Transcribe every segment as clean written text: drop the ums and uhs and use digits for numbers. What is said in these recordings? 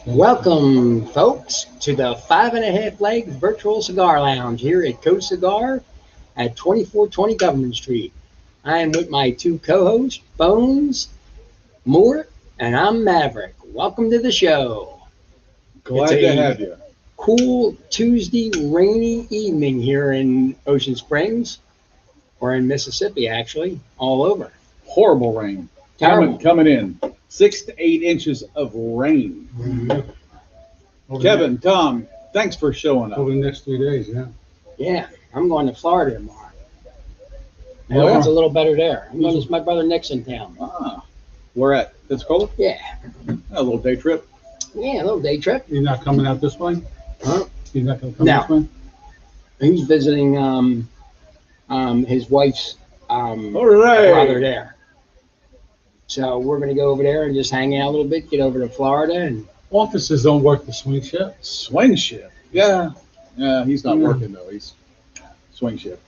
Welcome, folks, to the 5.5 Legs Virtual Cigar Lounge here at Coast Cigar at 2420 Government Street. I am with my two co-hosts, Bones, Moore, and I'm Maverick. Welcome to the show. Glad to have you. Cool Tuesday rainy evening here in Ocean Springs, or in Mississippi, actually, all over. Horrible rain. Terrible. Coming in. 6 to 8 inches of rain. Kevin, Tom, thanks for showing up. Over the next 3 days, yeah. Yeah, I'm going to Florida tomorrow. I Oh, hope yeah? it's a little better there. I'm going to my brother Nick's in town. Ah, we're at Pensacola? Yeah. A little day trip. Yeah, a little day trip. You're not coming out this way? Huh? You're not going to come No. this way? He's visiting his wife's All right. brother there. So we're going to go over there and just hang out a little bit, get over to Florida. And Officers don't work the swing shift. Swing shift. Yeah. Yeah, he's not working, though. He's swing shift.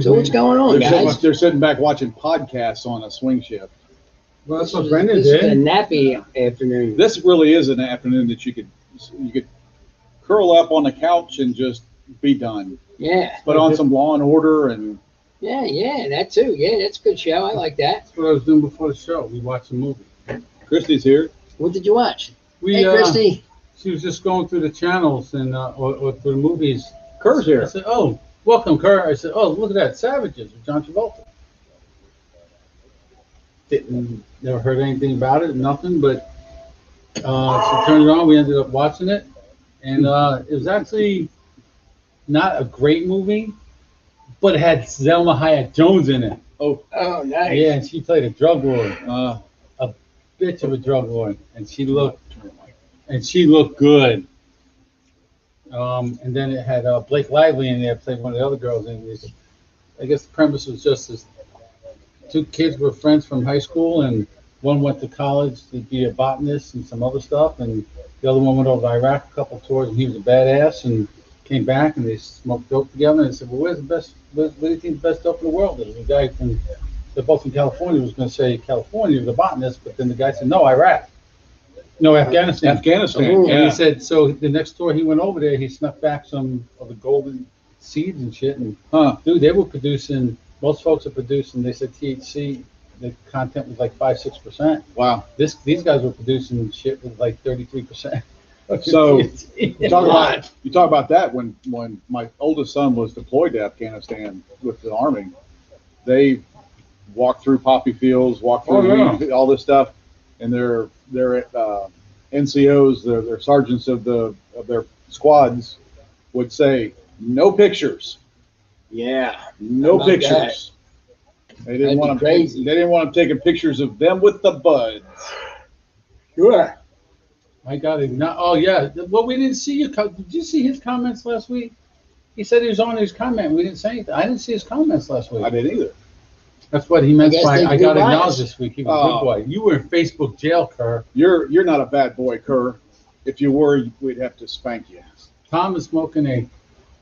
so what's going on, guys? They're sitting back watching podcasts on a swing shift. Well, that's what This Brendan is a did. nappy afternoon. This really is an afternoon that you could curl up on the couch and just be done. Yeah, Put on some Law and Order and yeah, that too. Yeah, that's a good show. I like that. That's what I was doing before the show. We watched a movie. Christy's here. What did you watch? We, Hey, Christy. She was just going through the channels and or through the movies. Kerr's I here. said, "Oh, welcome, Kerr." I said, "Oh, look at that, Savages with John Travolta." Never heard anything about it, nothing. But she turned it on. We ended up watching it, and it was actually not a great movie, but it had Zelma Hayek Jones in it. Oh, nice. Yeah, and she played a drug lord, Uh, bitch of a drug lord, and she looked good. And then it had Blake Lively in there, played one of the other girls in this. I guess the premise was just this: two kids were friends from high school, and one went to college to be a botanist and some other stuff, and the other one went over to Iraq a couple tours, and he was a badass, and came back, and they smoked dope together, and they said, "Well, where's the best? What do you think the best dope in the world is?" The guy from they're both in California was going to say California was a botanist, but then the guy said, "No, Iraq." No, Afghanistan. Afghanistan. Ooh. And Yeah. he said, so the next tour he went over there, he snuck back some of the golden seeds and shit. And dude, they were producing, most folks are producing, they said THC, the content was like 5-6%. Wow. These guys were producing shit with like 33%. So THC. you talk about that when my oldest son was deployed to Afghanistan with the Army, they walked through poppy fields, walked through weed, all this stuff, and their NCOs, their sergeants of their squads would say, "No pictures, Yeah. no About pictures." They That'd didn't be want them. crazy. They didn't want them taking pictures of them with the buds. Sure. I got it. Oh, yeah. Well, we didn't see you. Did you see his comments last week? He said he was on his comment. We didn't say anything. I didn't see his comments last week. I didn't either. That's what he meant I guess by they I do got bias. acknowledged this week. He was a good boy. You were in Facebook jail, Kerr. You're not a bad boy, Kerr. If you were, we'd have to spank you. Tom is smoking a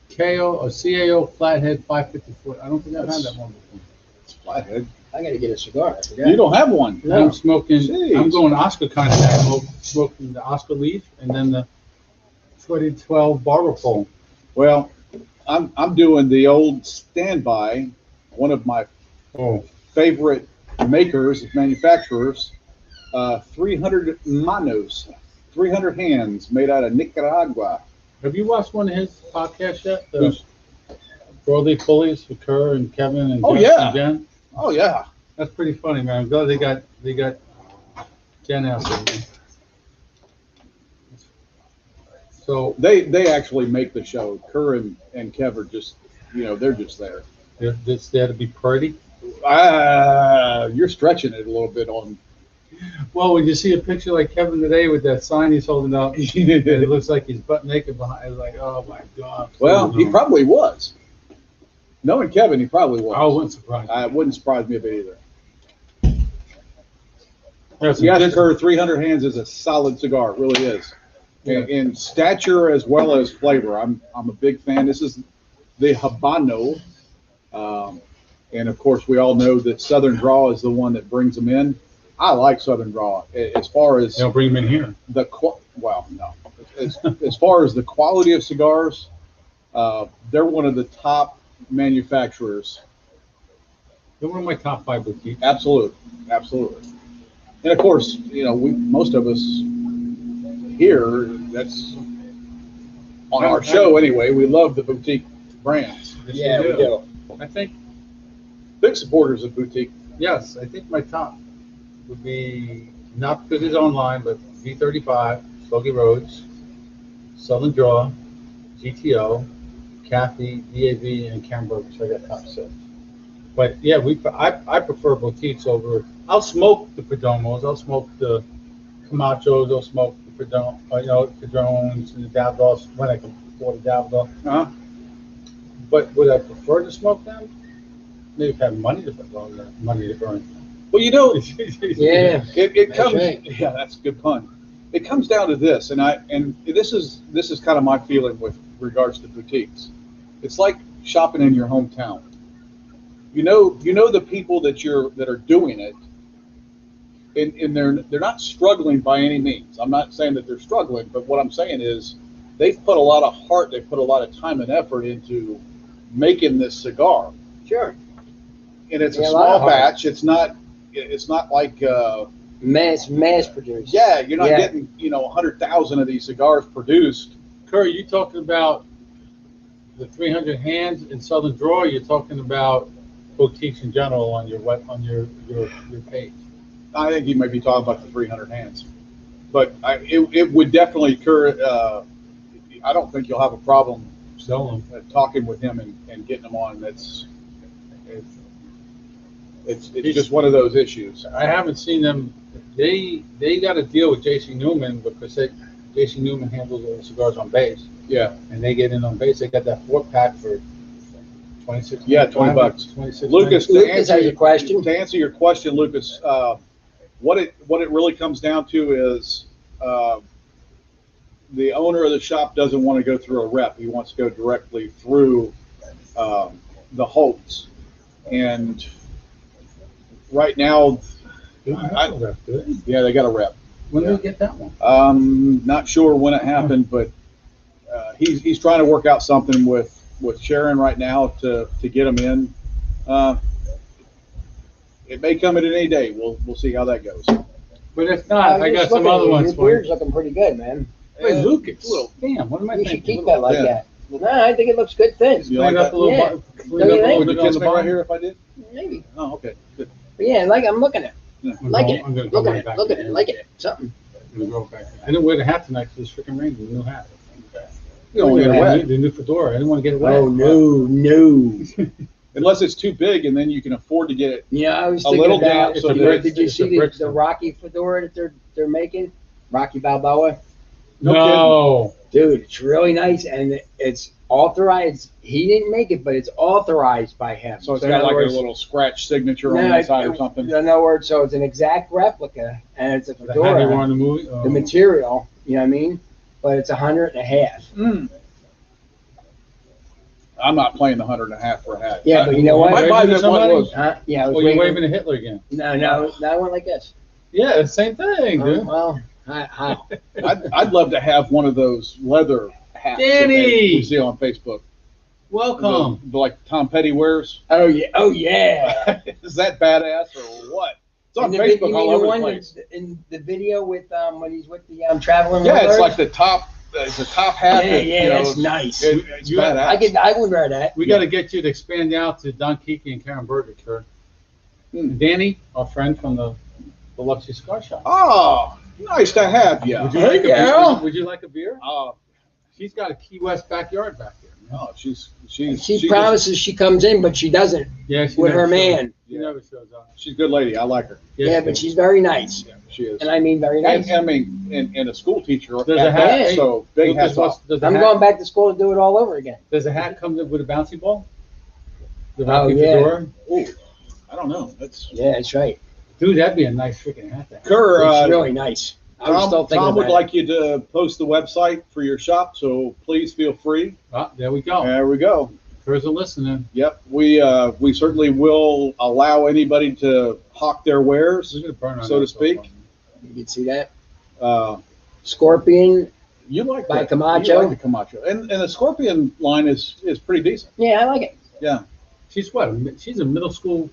CAO flathead 554. I don't think I've had that one before. It's flathead. I got to get a cigar. I forgot. You don't have one. No. I'm smoking. Jeez. I'm going Oscar kind of now. Smoking the Oscar leaf and then the 2012 barber pole. Well, I'm doing the old standby. One of my Oh, favorite makers, manufacturers, 300 manos, 300 hands made out of Nicaragua. have you watched one of his podcasts yet? The Who's- Broadly Pulleys with Kerr and Kevin and Oh, Jess yeah. and Jen. Oh yeah. That's pretty funny, man. I'm glad they got Jen out there. Man. So They actually make the show. Kerr and Kev are just, they're just there. they're just there to be pretty. You're stretching it a little bit on. Well, when you see a picture like Kevin today with that sign he's holding up, and it looks like he's butt naked behind. It's like, oh my god. Well, he probably was. Knowing Kevin, he probably was. I wasn't surprised. It wouldn't surprise me a bit either. There's some Yes, good- Kerr, 300 hands is a solid cigar. It really is. In stature as well as flavor. I'm a big fan. This is the Habano. And of course, we all know that Southern Draw is the one that brings them in. I like Southern Draw. As far as They'll bring them in here. well, no. As far as the quality of cigars, they're one of the top manufacturers. They're one of my top 5 boutiques. Absolutely. And of course, most of us here, that's on our show anyway, we love the boutique brands. Yeah, we do. I think, Big supporters of boutique. yes, I think my top would be, not because it's online, but V35, Smoky Roads, Southern Draw, GTO, Kathy, DAV, and Camberg. So I got top 6. But yeah, I prefer boutiques over. I'll smoke the Perdomos. I'll smoke the Camachos. I'll smoke the Padrones and the Davidoffs when I can afford a Davidoff. Uh-huh. But would I prefer to smoke them? Maybe if I have money to burn. Well, Yeah. it comes. right. Yeah, that's a good pun. It comes down to this, and this is kind of my feeling with regards to boutiques. It's like shopping in your hometown. You know the people that are doing it, and they're not struggling by any means. I'm not saying that they're struggling, but what I'm saying is they've put a lot of heart, they've put a lot of time and effort into making this cigar. Sure. And it's a Yeah, a lot of small heart. batch. It's not like Mass produced. yeah, you're not Yeah. getting 100,000 of these cigars produced. Kurt, you talking about the 300 hands in Southern Draw? You're talking about boutiques in general on your page. I think you might be talking about the 300 hands, but it would definitely occur. I don't think you'll have a problem Sell them. talking with him and getting them on. It's just one of those issues. I haven't seen them. They got a deal with JC Newman because JC Newman handles all the cigars on base, Yeah, and they get in on base. They got that 4-pack for $26. Yeah, $20. 26. Lucas, Lucas has a question. To answer your question, Lucas, what it really comes down to is the owner of the shop doesn't want to go through a rep. He wants to go directly through the Holtz. And right now, yeah, they got a rep. When did we get that one? Not sure when it happened, but he's trying to work out something with Sharon right now to get them in. It may come in any day. We'll see how that goes. But if not, I got some other ones Your for you. beard's looking pretty good, man. Hey, Lucas. Little- Damn, what am I You thinking? should keep that like Yeah. that. No, I think it looks good thin. You like that? little Yeah. clean Don't up you a think? little Would you bit on kiss the me right bottom? here if I did? Maybe. Oh, okay. Good. But yeah, I'm looking at Yeah. I'm liking gonna- I'm gonna it. go Looking right at back looking to at you. liking it. Something. I'm gonna go back. I didn't wear the hat tonight because it's freaking raining. The new hat. You don't want to get Yeah. wet. The new fedora. I didn't want to get it wet. Oh no. Unless it's too big, and then you can afford to get it. Yeah, I was A thinking little about. damp so that Did you it's a see the Brixton. Rocky fedora that they're making? Rocky Balboa. No. Dude, it's really nice, and it's authorized. He didn't make it, but it's authorized by him. So it's in got other like words- a little scratch signature No, on the inside or something. In other words, so it's an exact replica, and it's a The hat he wore fedora. in the movie. Oh. The material, you know what I mean? But it's 150. Mm. I'm not playing the 150 for a hat. Yeah, but you know what? I might buy Waving this to one somebody? was. Yeah, I was Oh, you're waving. waving to Hitler again. No, I went like this. Yeah, same thing, dude. Well, how? I'd love to have one of those leather hats that Danny! you see on Facebook. Welcome. Like Tom Petty wears. Oh yeah. Is that badass or what? It's on And Facebook you all mean over the the one place. that's in the video with when he's with the traveling. Yeah, it's Wilburys? like the top. It's a top hat. Yeah, that, yeah, you know, that's nice. It's You- badass. I would wear that. We got to get you to expand out to Don Kiki and Karen Berger, Kurt. Hmm. Danny, our friend from the Luxury Cigar Shop. Oh, nice to have you. Would you Hey, like a girl. beer? Would you like a beer? She's got a Key West backyard back there. Man. Oh, she promises she comes in, but she doesn't Yeah, she with never her shows- man. She never shows up. She's a good lady. I like her. Yeah, but she's very nice, Yeah, she is. and I mean very nice. And I mean, and a school teacher. There's a at hat. that, so big hats off. Does I'm going back to school to do it all over again. Does the hat come with a bouncy ball? The Oh, Rocky yeah. fedora? Ooh, I don't know. That's Yeah, that's right. Dude, that'd be a nice freaking hat. That. Kerr. It's really nice. I was still thinking Tom would about like you to post the website for your shop, so please feel free. Oh, there we go. There we go. Bookers are listening. Yep, we certainly will allow anybody to hawk their wares, We're gonna burn on so that to speak. far. You can see that. Uh, Scorpion. you like By that. Camacho? You like the Camacho, and the Scorpion line is pretty decent. Yeah, I like it. Yeah, She's what? She's a middle school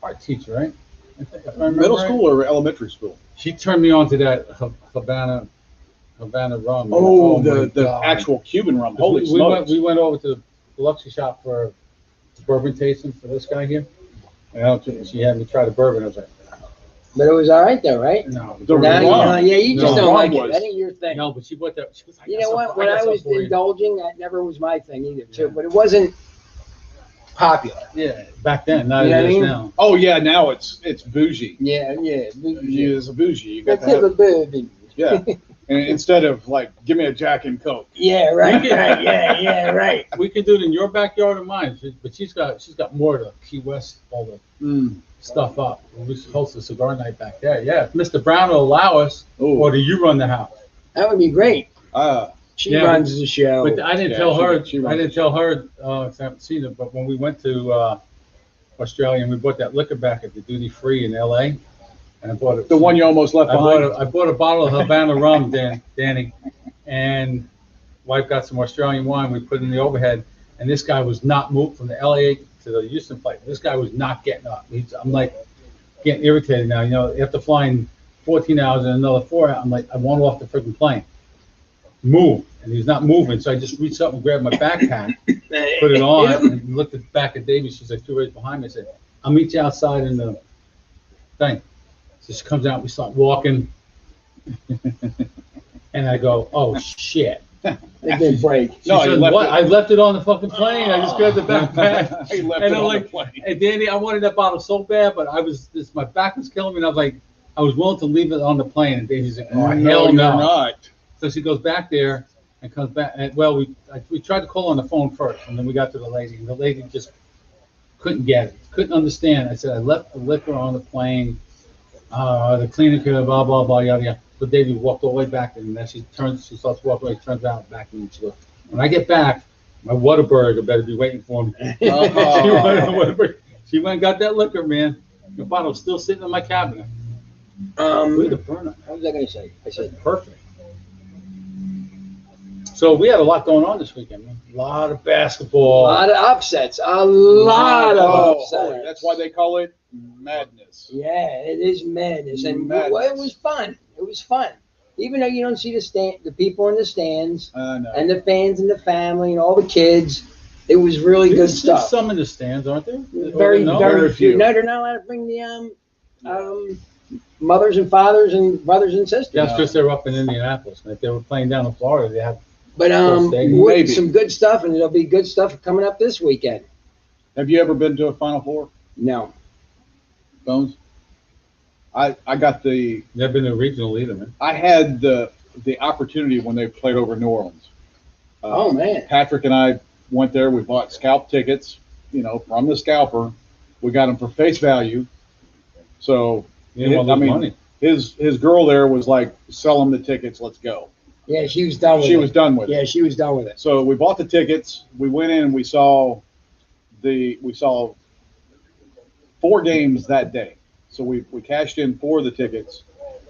art teacher, right? If I remember middle right. school or elementary school. She turned me on to that Havana rum. Oh, my the God. actual Cuban rum. Holy we smokes! we went over to the Biloxi shop for a bourbon tasting for this guy here. And she had me try the bourbon. I was like, But it was all right though, right? no. The Now, rum. yeah, you just The don't rum like it. was- That ain't your thing. No, but she bought that. She was like, You know what? When got I some was for you. indulging, that never was my thing either, too. Yeah. But it wasn't popular. Yeah, back then, not You know as what I it is mean? now. Oh yeah, now it's bougie. Yeah. You is a bougie. You got That's to have, a bourbon. yeah. And instead of like, give me a Jack and Coke. Yeah, right, right, yeah, right. We could do it in your backyard or mine, but she's got more of the Key West, all the Mm. stuff up. We should host a cigar night back there. Yeah, if Mr. Brown will allow us, or do you run the house? That would be great. She Yeah, runs the show. But I didn't Yeah, tell her. she I runs didn't it. tell her. 'Cause I haven't seen it. But when we went to Australia and we bought that liquor back at the duty free in L.A. and I bought it. The one you almost left behind. I bought a bottle of Havana rum, Danny, and wife got some Australian wine. We put it in the overhead, and this guy was not moved from the LA to the Houston flight. This guy was not getting up. I'm like getting irritated now. You know, after flying 14 hours and another 4 hours, I'm like, I want off the freaking plane. Move, and he's not moving. So I just reached up and grabbed my backpack, put it on, and looked at the back of Davy. She's like 2 rows behind me. I said, "I'll meet you outside in the thing." So she comes out. We start walking. And I go, oh shit. It didn't break. She No, said, you left what? it. I left it on the fucking plane. I just grabbed the backpack. He left And it I'm on like, the plane. Hey Danny, I wanted that bottle so bad, but my back was killing me, and I was like, I was willing to leave it on the plane. And Davy's like, oh hell you're no. not. So she goes back there and comes back. And, well, we tried to call on the phone first, and then we got to the lady, and the lady just couldn't get it, couldn't understand. I said, I left the liquor on the plane. The cleaner could blah blah blah yada yada. But Davy walked all the way back, and then she starts walking away, turns around back, and she goes, when I get back, my Whataburger better be waiting for me. She went and got that liquor, man. The bottle's still sitting in my cabinet. Look at the burner. What was I going to say? I said, Perfect. So we had a lot going on this weekend, man. A lot of a basketball. lot of upsets. A lot of Oh, upsets. that's why they call it madness. Yeah, it is madness. And Madness. it was fun. It was fun. Even though you don't see the people in the stands No. and the fans and the family and all the kids, it was really good There's stuff. some in the stands, aren't there? Very, No? very Very few. few. No, they're not allowed to bring the mothers and fathers and brothers and sisters. That's because they're up in Indianapolis. If they were playing down in Florida, they have. But Maybe. with some good stuff, and there'll be good stuff coming up this weekend. Have you ever been to a Final Four, No. Bones? I got the They've been a regional leader, man. I had the opportunity when they played over New Orleans. Oh man. Patrick and I went there. We bought scalp tickets, from the scalper. We got them for face value. So You didn't want to lose money. his girl there was like, sell them the tickets. Let's go. Yeah, she was done with She it. was done with it. Yeah, she was done with it. So we bought the tickets. We went in and we saw 4 games that day. So we cashed in 4 of the tickets.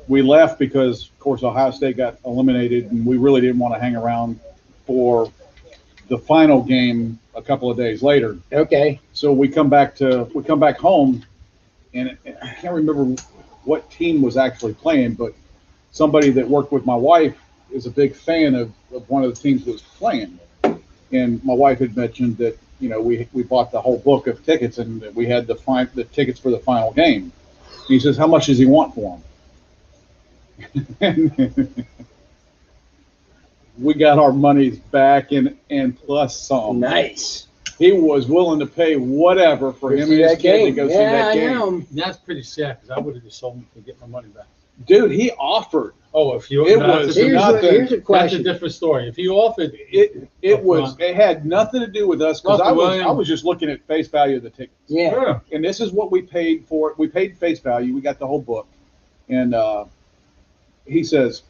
We left because, of course, Ohio State got eliminated, and we really didn't want to hang around for the final game a couple of days later. Okay. So we come back home, and I can't remember what team was actually playing, but somebody that worked with my wife is a big fan of one of the teams that was playing. And my wife had mentioned that, we bought the whole book of tickets, and that we had the tickets for the final game. And he says, how much does he want for them? We got our monies back and plus some. Nice. He was willing to pay whatever for him and his kid to go see that game. I know. And that's pretty sad because I would have just sold them to get my money back. Dude, he offered. Oh, if you It no, was that's a- Here's not a the- that's a different story. If you offered It had nothing to do with us because Welcome, I William. was just looking at face value of the tickets. Yeah. yeah. And this is what we paid for it. We paid face value. We got the whole book. And he says,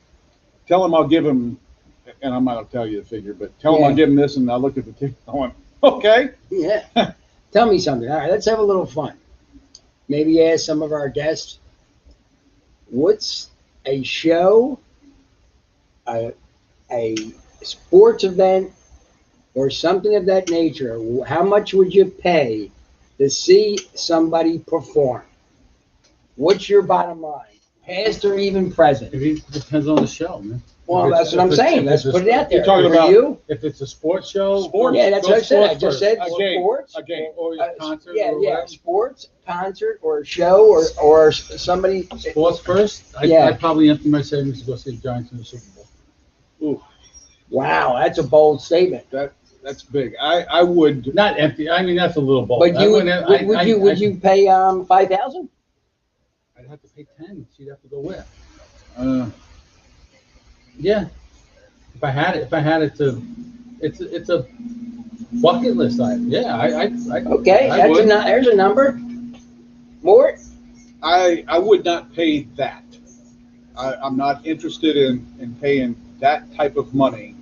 tell him I'll give him, and I'm not going to tell you the figure, but tell him Yeah. I'll give him this. And I looked at the ticket. I went, Okay. Yeah. Tell me something. All right, let's have a little fun. Maybe ask some of our guests, what's a show, a, a sports event, or something of that nature? How much would you pay to see somebody perform? What's your bottom line, past or even present? It depends on the show, man. Well, If it's- that's what I'm if it's- saying. if Let's it's a- put it out there. You're talking For about- you? If it's a sports show, Sports. Yeah, that's go what I said. I sports just said first. A game. sports. A game. Or a concert. Yeah, or yeah, whatever. sports, concert, or a show, or somebody. Sports first. Yeah. I'd probably empty my savings to go see the Giants in the Super Bowl. Ooh, Wow, that's a bold statement. that's big. I would. Not empty. I mean, that's a little bold. But I you wouldn't- would you pay 5,000? I'd have to pay 10. She'd have to go where? Uh, Yeah. If I had it to, it's a bucket list item. Yeah, I Okay, I would. there's a number. More? I would not pay that. I'm not interested in paying that type of money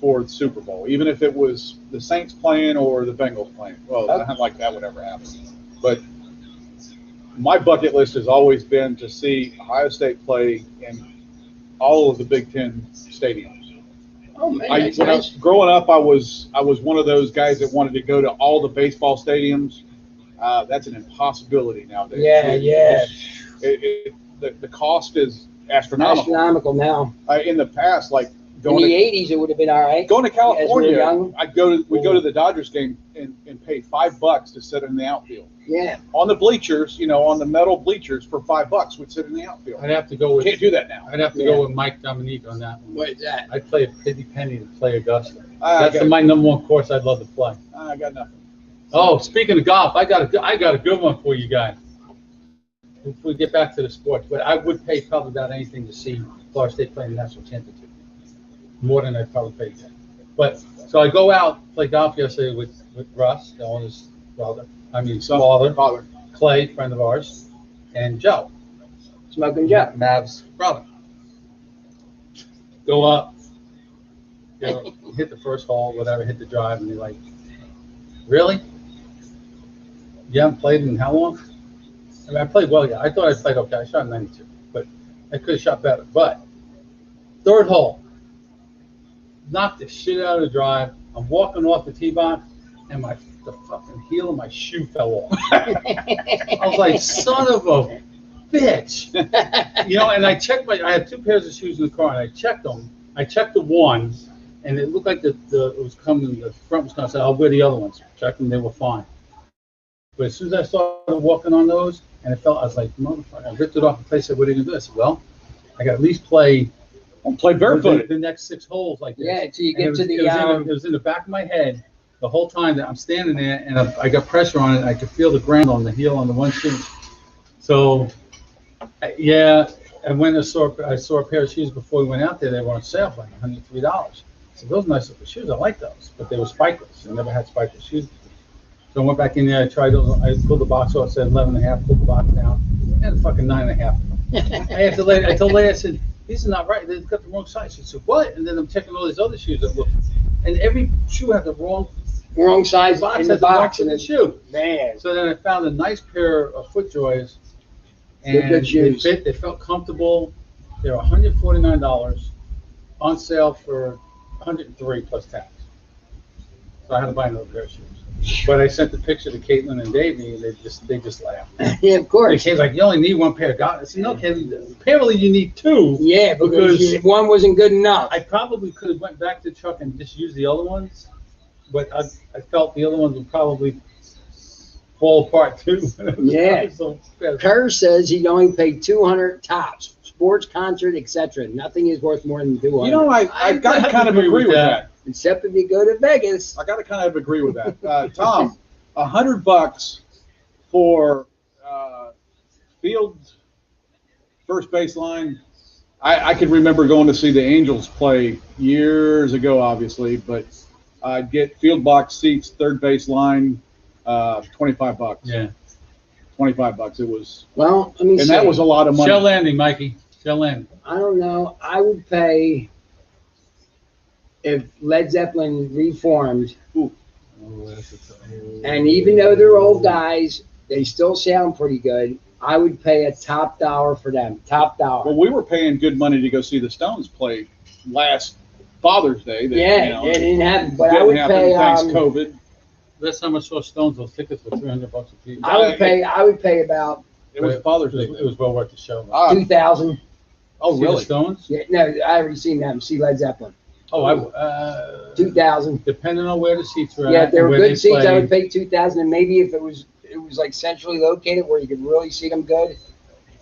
for the Super Bowl, even if it was the Saints playing or the Bengals playing. Well, Okay. not like that would ever happen. But my bucket list has always been to see Ohio State play in all of the Big Ten stadiums. Oh man, that's When I nice. was growing up, I was one of those guys that wanted to go to all the baseball stadiums. That's an impossibility nowadays. Yeah, yeah. The cost is astronomical. Astronomical now. In the past, like In going the to, 80s, it would have been all right. going to As we were California, young. we'd go to the Dodgers game and pay $5 to sit in the outfield Yeah. on the bleachers, on the metal bleachers for $5. We'd sit in the outfield. I'd have to go with. Can't do that now. I'd have to Yeah. go with Mike Dominique on that one. What is that? I'd play a pretty penny to play Augusta. I That's my number one course I'd love to play. got nothing. Oh, speaking of golf, I got a good one for you guys. If we get back to the sports, but I would pay probably about anything to see Florida State play in the national championship. More than I'd probably pay that. But so I go out play golf yesterday with Russ, the owner's brother. I mean, father, Clay, friend of ours, and Joe, Smoking Joe. Mav's brother. Go up, hit the first hole, whatever, hit the drive, and you're like, really? You haven't played in how long? I mean, I played well, yeah. I thought I played okay. I shot 92, but I could have shot better. But third hole, knocked the shit out of the drive. I'm walking off the tee box, and the fucking heel of my shoe fell off. I was like, son of a bitch. And I checked I had two pairs of shoes in the car, and I checked them. I checked the one, and it looked like the front was coming. I said, I'll wear the other ones. Checked them, they were fine. But as soon as I started walking on those, and it felt, I was like, motherfucker, I ripped it off and said, what are you going to do? I said, well, I got to at least play Barefoot. the next 6 holes like this. Yeah, until you And get to it was in the back of my head the whole time that I'm standing there, and I got pressure on it. I could feel the ground on the heel on the one shoe. So, yeah, and when I saw a pair of shoes before we went out there, they were on sale for like $103. I said, those are nice looking shoes. I like those, but they were spikeless. I never had spikeless shoes. So I went back in there. I tried those. I pulled the box off. Said 11.5. Pulled the box down. And a fucking 9.5. I told the lady, I said, these are not right. They've got the wrong size. She said, what? And then I'm checking all these other shoes that look, and every shoe had the wrong size box. in the Had the wrong box in and the shoe. Man. So then I found a nice pair of FootJoys, They're and good shoes. they fit. They felt comfortable. They were $149 on sale for $103 plus tax. So I had to buy another pair of shoes. But I sent the picture to Caitlin and Davey, and they just laughed. Yeah, of course. Kay's like, you only need one pair of goggles. I said, no, Kay, apparently you need 2. Yeah, because one wasn't good enough. I probably could have went back to the truck and just used the other ones, but I felt the other ones would probably fall apart too. Yeah. So, Kerr says he'd only pay 200 tops. Sports, concert, etc. Nothing is worth more than 200. I've got to kind of agree with that. Except if you go to Vegas. I got to kind of agree with that. Tom, $100 for field first baseline. I can remember going to see the Angels play years ago, obviously, but I'd get field box seats, third baseline, $25. yeah. $25. It was, Well, let me and see. that was a lot of money. Shell landing, Mikey. Shell landing. I don't know. I would pay, if Led Zeppelin reformed, Ooh. Oh, And even though they're old guys, they still sound pretty good. I would pay a top dollar for them. Top dollar. Well, we were paying good money to go see the Stones play last Father's Day. That, Yeah, you know, it didn't happen, but I didn't would happen pay. thanks COVID. last time I saw Stones, those tickets were $300 a piece. I would pay about It was Father's Day. It was well worth the show. Ah, 2,000. oh, See the really? Stones? Yeah, no, I already seen them. See Led Zeppelin. Oh, 2,000. depending on where the seats were Yeah, at if they were and where good they seats, I would played. pay 2,000. And maybe if it was like centrally located where you could really see them good,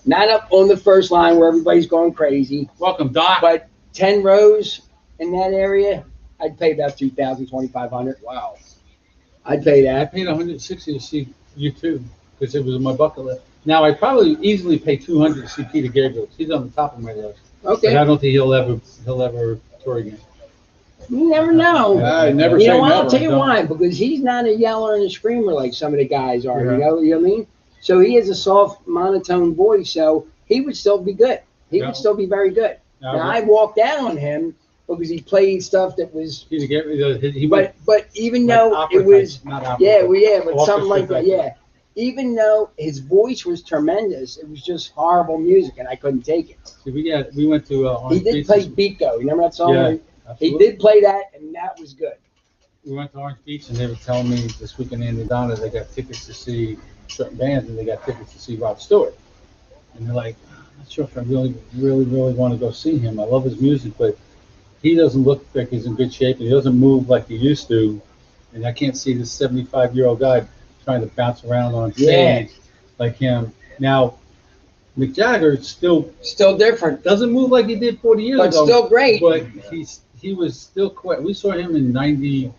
not up on the first line where everybody's going crazy, Welcome, Doc. but 10 rows in that area, I'd pay about 2,000, 2,500. Wow. I'd pay I that. paid 160 to see U2 because it was on my bucket list. Now I probably easily pay 200 to see Peter Gabriel. He's on the top of my list, but Okay. I don't think he'll ever tour again. You never know. I never You say know what? I'll never. tell you Don't. why. Because he's not a yeller and a screamer like some of the guys are. Yeah. You know what I mean? So he has a soft monotone voice. So he would still be good. He Yeah. would still be very good. Now, Now I walked out on him because he played stuff that was. Peter Gabriel, he went But even like though opera it was, type, not opera, yeah, but well, yeah, but orchestra something like that, type. yeah. Even though his voice was tremendous, it was just horrible music, and I couldn't take it. See, we went to He Orange did Beach. play Beat Go. You remember that song? Yeah, He absolutely. did play that, and that was good. We went to Orange Beach and they were telling me this weekend in Indiana they got tickets to see certain bands and they got tickets to see Rod Stewart. And they're like, I'm not sure if I really want to go see him. I love his music, but he doesn't look like he's in good shape and he doesn't move like he used to. And I can't see this 75-year-old guy trying to bounce around on stage like him. Now, Mick Jagger still different, doesn't move like he did 40 years but ago. still great. But he was still quite. We saw him in 97,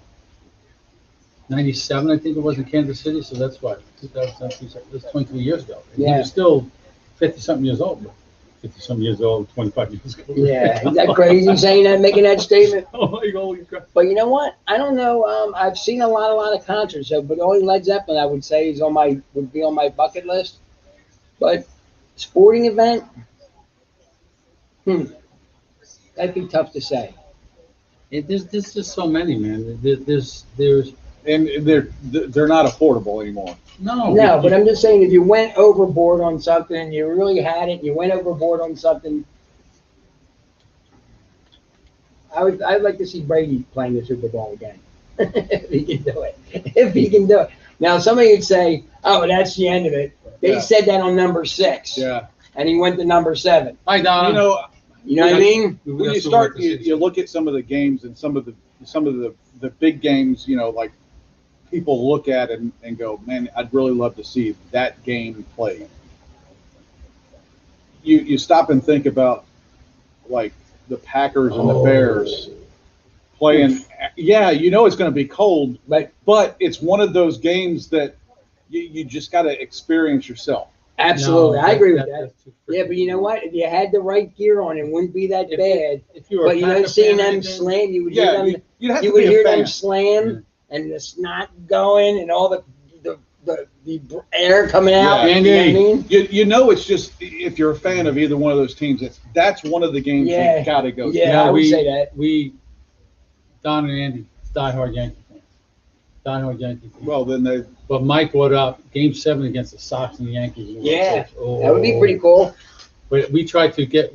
I think it was, in Kansas City. So that's what 2007. That's 23 years ago. And he Yeah. was still 50-something years old. 50-something years old, 25 years ago. Yeah, is that crazy saying that, making that statement? Oh my God! But you know what? I don't know. I've seen a lot of concerts, so, but only Led Zeppelin I would say would be on my bucket list. But sporting event, that'd be tough to say. There's just so many, man. There's And they're not affordable anymore. No, but I'm just saying if you went overboard on something and you really had it, and you went overboard on something. I'd like to see Brady playing the Super Bowl again. If he can do it. If he can do it. Now somebody would say, oh, that's the end of it. They Yeah. said that on number 6. Yeah. And he went to number 7. Hi, Donna. You know what I mean? When you start, you look at some of the games and some of the big games, like people look at and go, man, I'd really love to see that game played. You stop and think about like the Packers and the Bears playing. Yeah, it's going to be cold, but it's one of those games that you just got to experience yourself. Absolutely. I agree with that. that's too Yeah, but you know what? If you had the right gear on, it wouldn't be that bad. If you were But seeing them slam, you would hear Yeah, them. you'd have You to would be a hear fan. them slam and the snot going and all the air coming out. Yeah. You know what I mean? It's just if you're a fan of either one of those teams, that's one of the games Yeah. you got to go. Yeah, to. I would say that. Don and Andy, diehard Yankee fans. Diehard Yankee fans. Well, then But Mike brought up Game 7 against the Sox and the Yankees. in the World Yeah, Series. Oh. that would be pretty cool. But we tried to get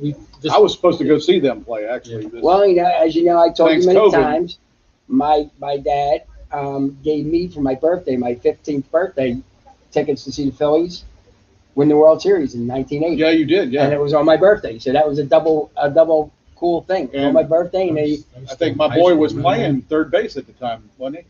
I was supposed to go see them play actually. Yeah. Well, as you know, I told Thanks, you many COVID. times, my dad gave me for my birthday, my 15th birthday, tickets to see the Phillies win the World Series in 1980. Yeah, you did. And Yeah, it was on my birthday, so that was a double cool thing. It was on And my birthday, and I think my boy was playing third base at the time, wasn't he?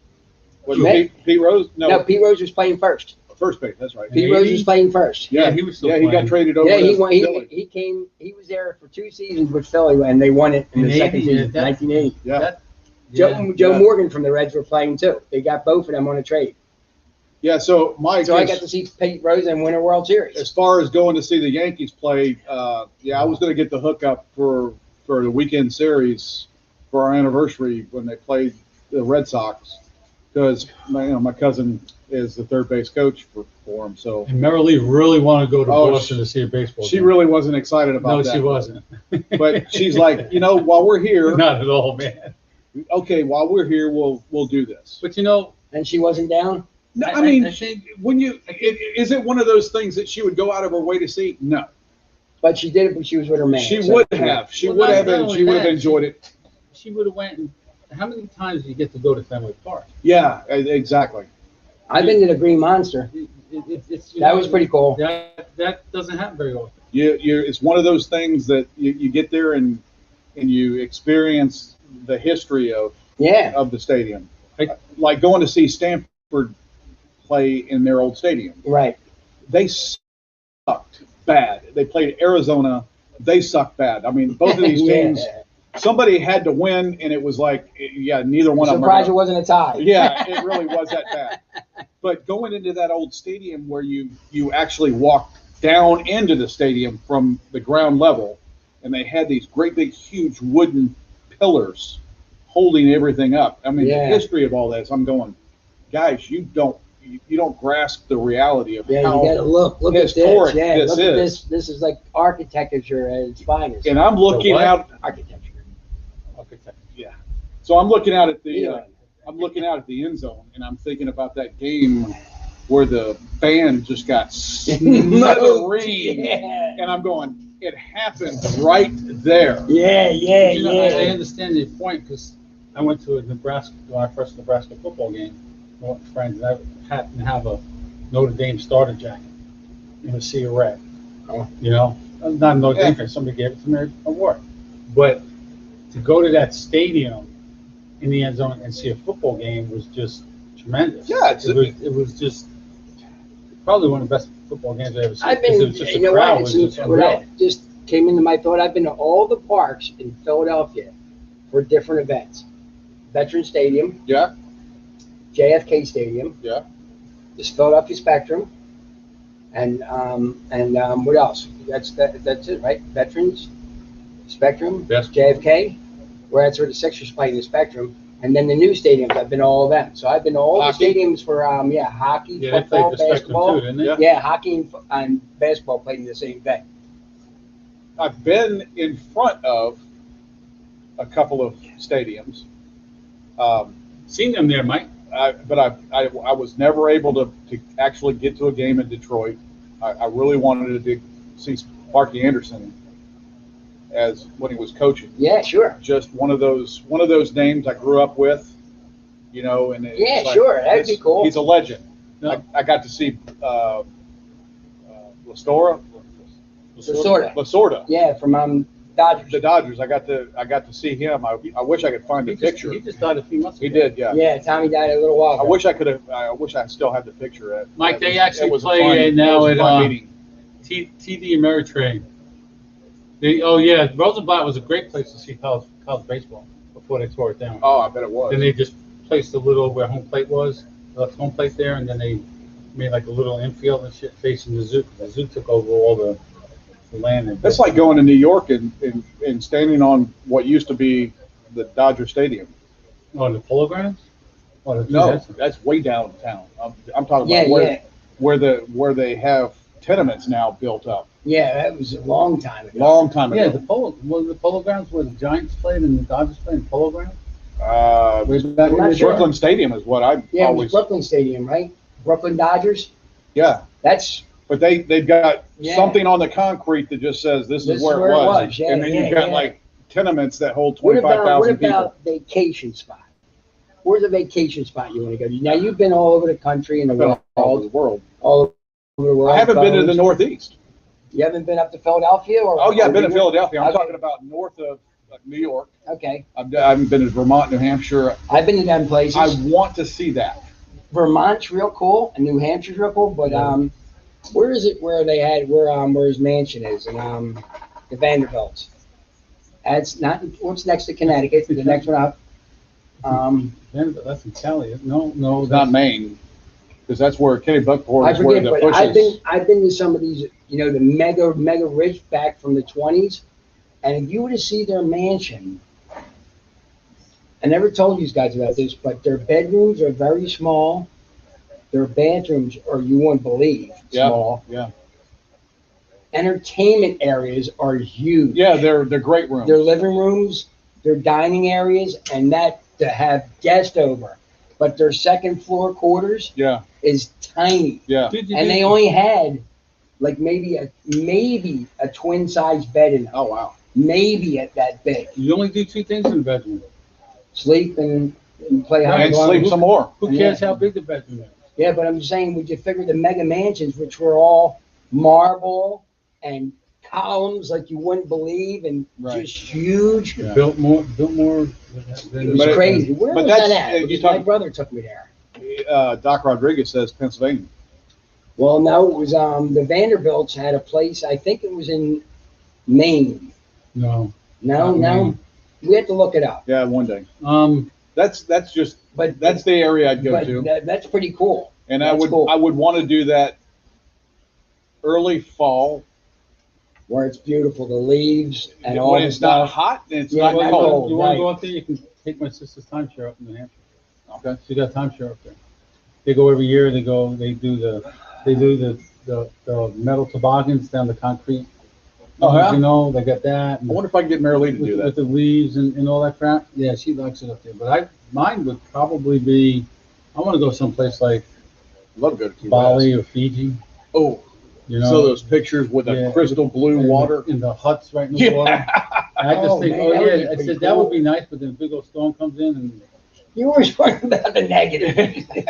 Was it Me? Pete Rose? No, Pete Rose was playing first. first base. That's right. Pete Rose was playing first. Yeah, he was still Yeah, he got playing. traded over. Yeah, to he won. Philly. He came. He was there for 2 seasons with Philly, and they won it in the In second 80, season, yeah, 1980. Yeah, Joe yeah. Morgan from the Reds were playing too. They got both of them on a trade. yeah. So Mike, So I got to see Pete Rose and win a World Series. as far as going to see the Yankees play, yeah, I was going to get the hookup for the weekend series for our anniversary when they played the Red Sox, because my cousin is the third base coach for them. So And Merrill Lee really wanted to go to Oh, Boston to see a baseball she game. really wasn't excited about No, that. she wasn't. But she's like, while we're here, Not at all, man. okay, while we're here, we'll do this. But And she wasn't down? No, I mean, I think when is it one of those things that she would go out of her way to see? No, But she did it when she was with her man. she so- would have. She Well, would not have, and only she would have that, enjoyed it. she would have went. And, how many times do you get to go to Fenway Park? Yeah, exactly. I've been to the Green Monster. It's, That was pretty cool. That doesn't happen very often. It's one of those things that you get there and you experience the history Yeah. of the stadium. Like going to see Stanford play in their old stadium. Right. They sucked bad. They played Arizona. They sucked bad. I mean, both of these teams, somebody had to win, and it was like, yeah, neither one of them. Surprised it wasn't a tie. Yeah, it really was that bad. But going into that old stadium where you actually walk down into the stadium from the ground level, and they had these great big huge wooden pillars holding everything up. I mean, Yeah. the history of all this. I'm going, guys, you don't grasp the reality of Yeah, how. you gotta look at this. historic Yeah, this look at is. this. This is like architecture at its finest. And I'm looking what? out. Architecture. Yeah. So I'm looking out at the. Anyway. I'm looking out at the end zone, and I'm thinking about that game where the band just got smothered, Yeah. and I'm going, it happened right there. Yeah, yeah, You know, I yeah. understand your point because I went to a my first Nebraska football game. I went with friends, and I happened to have a Notre Dame starter jacket in a sea of red. Oh. You know, not a Notre Dame fan. Somebody gave it to me a award. But to go to that stadium in the end zone and see a football game was just tremendous. Yeah, it was just probably one of the best football games I've ever seen. I've 'cause been, it was just you the know crowd what? was See, just what unreal. I just came into my thought. I've been to all the parks in Philadelphia for different events. Veteran Stadium, Yeah, JFK Stadium, yeah. this Philadelphia Spectrum, and what else? That's it, right? Veterans, Spectrum, Yes. JFK, where that's where the Sixers play in the Spectrum, and then the new stadiums. I've been to all of them. So I've been to all Hockey? the stadiums for hockey, Yeah, they football, played the Spectrum basketball. too, didn't they? Yeah. Yeah, hockey and basketball played in the same day. I've been in front of a couple of stadiums, Seen them there, Mike. but I was never able to actually get to a game in Detroit. I really wanted to see Sparky Anderson as when he was coaching. Yeah, sure. Just one of those names I grew up with, you know. And Yeah, sure, that'd be cool. He's a legend. No. I got to see Lasorda. Yeah, from Dodgers. The Dodgers. I got to see him. I wish I could find the picture. He just died a few months ago. He did, yeah. Yeah, Tommy died a little while I ago. wish I could have. I wish I still had the picture. Mike, they actually it was a play fun- now it was a at, fun meeting. TD Ameritrade. Rosenblatt was a great place to see college baseball before they tore it down. Oh, I bet it was. Then they just placed a little where home plate was, left home plate there, and then they made like a little infield and shit facing the zoo. The zoo took over all the land. And That's like going to New York and standing on what used to be the Dodger Stadium. the Polo Grounds. No, that's way downtown. I'm talking Yeah, about where they have tenements now built up. Yeah, that was a long time ago. Long time Yeah, ago. the Polo Grounds where the Giants played and the Dodgers played in Polo Grounds. Way back I'm not sure. Brooklyn Stadium is what I Yeah, it was always. Brooklyn Stadium, right? Brooklyn Dodgers. Yeah, That's but they've got Yeah. something on the concrete that just says this is where it was. Yeah, And then yeah, you've got yeah. like tenements that hold what 25,000 people. about vacation spot? Where's a vacation spot you want to go to? Now you've been all over the country and the I've been world, all over the world. all over the world. I haven't been to the Bones. Northeast. You haven't been up to Philadelphia, or? Oh yeah, I've been to or- Philadelphia. I'm Okay. talking about north of New York. Okay, I haven't been to Vermont, New Hampshire. I've been to them places. I want to see that. Vermont's real cool, and New Hampshire's real cool. But where is it? Where they had where his mansion is, and the Vanderbilts. That's not what's next to Connecticut. The next one up. That's in Cali. No, It's not Maine, because that's where Kenny Buckport I is where forget, the but bushes. I've been to some of these, the mega rich back from the 20s, and if you were to see their mansion, I never told you guys about this, but their bedrooms are very small. Their bathrooms are, you wouldn't believe, Yeah. small. Yeah, Entertainment areas are huge. yeah, they're great rooms. Their living rooms, their dining areas, and that to have guests over. but their second floor quarters Yeah, is tiny, yeah. and they only had like maybe a twin size bed in them, Oh, wow. maybe at that big. You only do two things in the bedroom. Sleep and play hide And and sleep seek. some more. Who cares how big the bedroom is? Yeah, but I'm just saying, would you figure the mega mansions, which were all marble and columns like you wouldn't believe, and Right. just huge. Yeah. Built more It than was But crazy. Where but was that that's- at? you Because talk- my brother took me there. Doc Rodriguez says Pennsylvania. Well, no, it was the Vanderbilts had a place. I think it was in Maine. No. No, Not no, Maine. we have to look it up. Yeah, one day. Um, That's just But that's the area I'd go but to, that's pretty cool. and that's cool. I would want to do that early fall Where it's beautiful, the leaves and all when the it's not stuff. hot and it's Yeah, not not cold. cold. you want right. to go up there? You can take my sister's timeshare up in New Hampshire. Okay. She got timeshare up there. They go every year. They do the metal toboggans down the concrete. Oh, yeah? You know, they got that. I wonder if I can get Mary Lee to do With that. the leaves and all that crap. Yeah, she likes it up there. But mine would probably be, I want to go someplace like Love to go to Key Bali West. or Fiji. Oh, You know, so those pictures with the Yeah. crystal blue in the- water. in the huts right in the Yeah. water. And I just Oh, think, man, oh that would yeah, be I pretty said that would cool. be nice, but then a big old storm comes in and You always worry about the negative.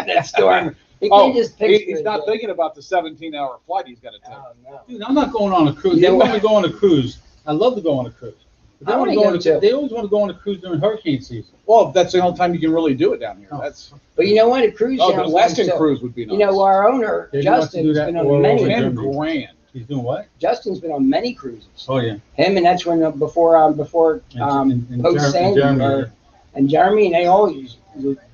That storm. You Oh, can't just picture he's it. not thinking about the 17-hour flight he's got to take. Oh, no. dude, I'm not going on a cruise. You They know want what? me to go on a cruise. I love to go on a cruise. But they I want to wanna go on go too. They always want to go on a cruise during hurricane season. Well, that's the only time you can really do it down here. Oh. That's But you know what? A cruise the sounds nice, Alaskan too. cruise would be nice. You know, our owner, Yeah, he wants to do Justin's that been all on over many. again. 10 Germany. grand. He's doing what? Justin's been on many cruises. Oh yeah. Him, and that's when before In post Sandy Germany, and Jeremy, and they all used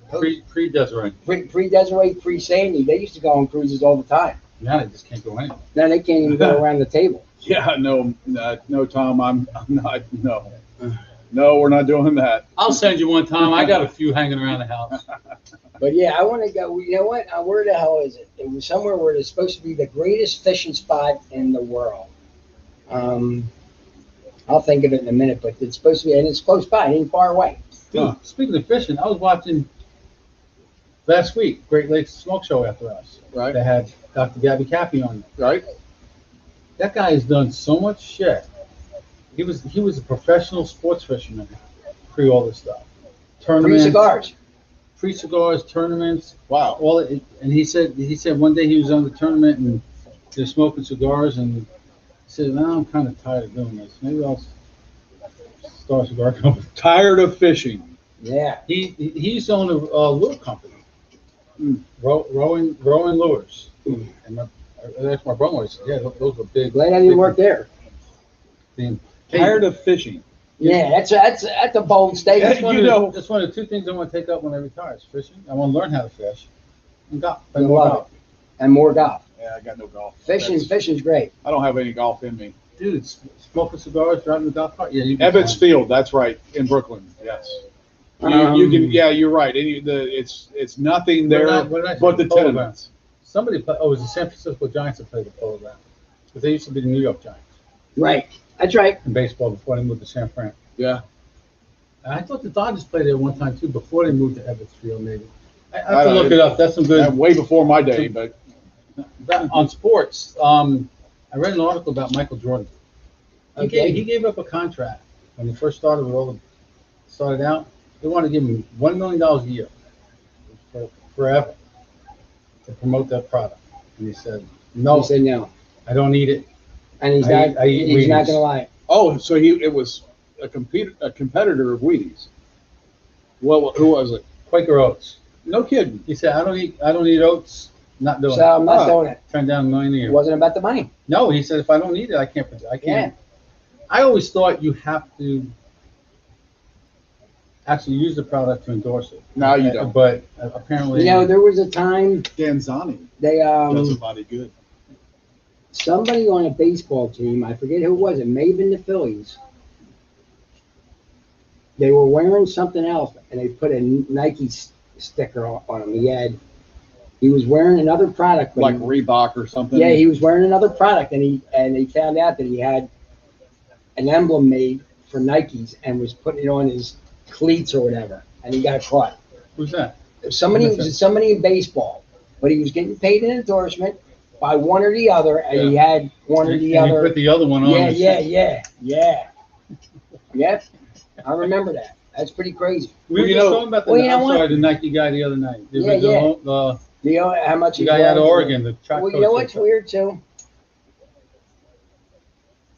pre Desiree. pre Desiree, pre Sandy. They used to go on cruises all the time. Now they just can't go anywhere. Now they can't even go around the table. Yeah, no, Tom, I'm not. No, we're not doing that. I'll send you one time. I got a few hanging around the house. But yeah, I want to go. You know what? Where the hell is it? It was somewhere where it's supposed to be the greatest fishing spot in the world. I'll think of it in a minute, but it's supposed to be, and it's close by, it ain't far away. Dude, Huh. speaking of fishing, I was watching last week Great Lakes Smoke Show after us. Right, They had Dr. Gabby Cappy on. right. That guy has done so much shit. He was a professional sports fisherman pre all this stuff. Free Tournaments, cigars. free cigars, tournaments, Wow. all it, and he said one day he was on the tournament and they're smoking cigars and he said, "Now I'm kind of tired of doing this. Maybe I'll start a cigar company." Tired of fishing. Yeah. He used to own a lure company, Mm. rowing lures. And that's my brother always said, yeah, those were big. Glad I didn't work there. Thing. Tired of fishing. Yeah, that's a bold statement. That's one, You of the, know- that's one of the two things I want to take up when I retire is fishing. I want to learn how to fish and golf. I love it. And more golf. Yeah, I got no golf. Fishing's great. I don't have any golf in me. Dude, smoking cigars, driving the golf cart. Yeah, you can Ebbets find- Field, that's right, in Brooklyn. Yes. You can. Yeah, you're right. It's nothing there What did I say? but the Polo tenements. Somebody played. Oh, it was the San Francisco Giants that played the polo ground, but they used to be the New York Giants Right. That's right. in baseball before they moved to San Fran. Yeah. And I thought the Dodgers played there one time too before they moved to Ebbets Field. Maybe I I have to don't look know. it up. That's some good. Way before my day, but On sports, I read an article about Michael Jordan. Okay. He gave up a contract when he first started out. They wanted to give him $1 million a year for forever to promote that product, and he said, "No, He said no. I don't need it." And he's I not eat he's not Wheaties. gonna lie. oh, so it was a competitor of Wheaties. Well, who was it? Quaker Oats. No kidding. He said, "I don't eat oats. Not doing So it." I'm not Oh. doing it. Turned down $1 million a It year. wasn't about the money. No, he said, "If I don't need it, I can't. Yeah. I always thought you have to actually use the product to endorse it. No, you don't. But apparently, You know, there was a time Danzani they does a body good. somebody on a baseball team, I forget who it was, it may have been the Phillies. They were wearing something else, and they put a Nike sticker on him. He was wearing another product, but Like Reebok or something. yeah, he was wearing another product, and he found out that he had an emblem made for Nikes and was putting it on his cleats or whatever, and he got caught. who's that? somebody in baseball, but he was getting paid an endorsement by one or the other, and he had one or the And other. he put the other one on. Yep. I remember that. That's pretty crazy. We were just talking about the Nike guy the other night. How much the guy out of Oregon, the track Well, you know what's weird too?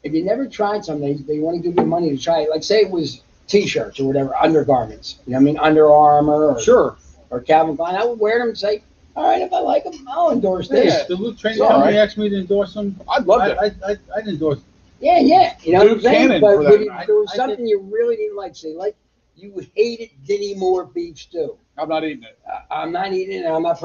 If you never tried something, they want to give you money to try it. Like say it was T-shirts or whatever, undergarments. You know what I mean? Under Armour or Calvin Klein. I would wear them and say, all right, if I like them, I'll endorse this. Yeah, the Luke training company asked me to endorse them. I'd love it. I'd endorse them. Yeah. You know what I'm saying? Cannon But for that. if there was something you really didn't like, say, like you hated Dinny Moore beef stew. I'm not eating it. I'm not eating it. I'm not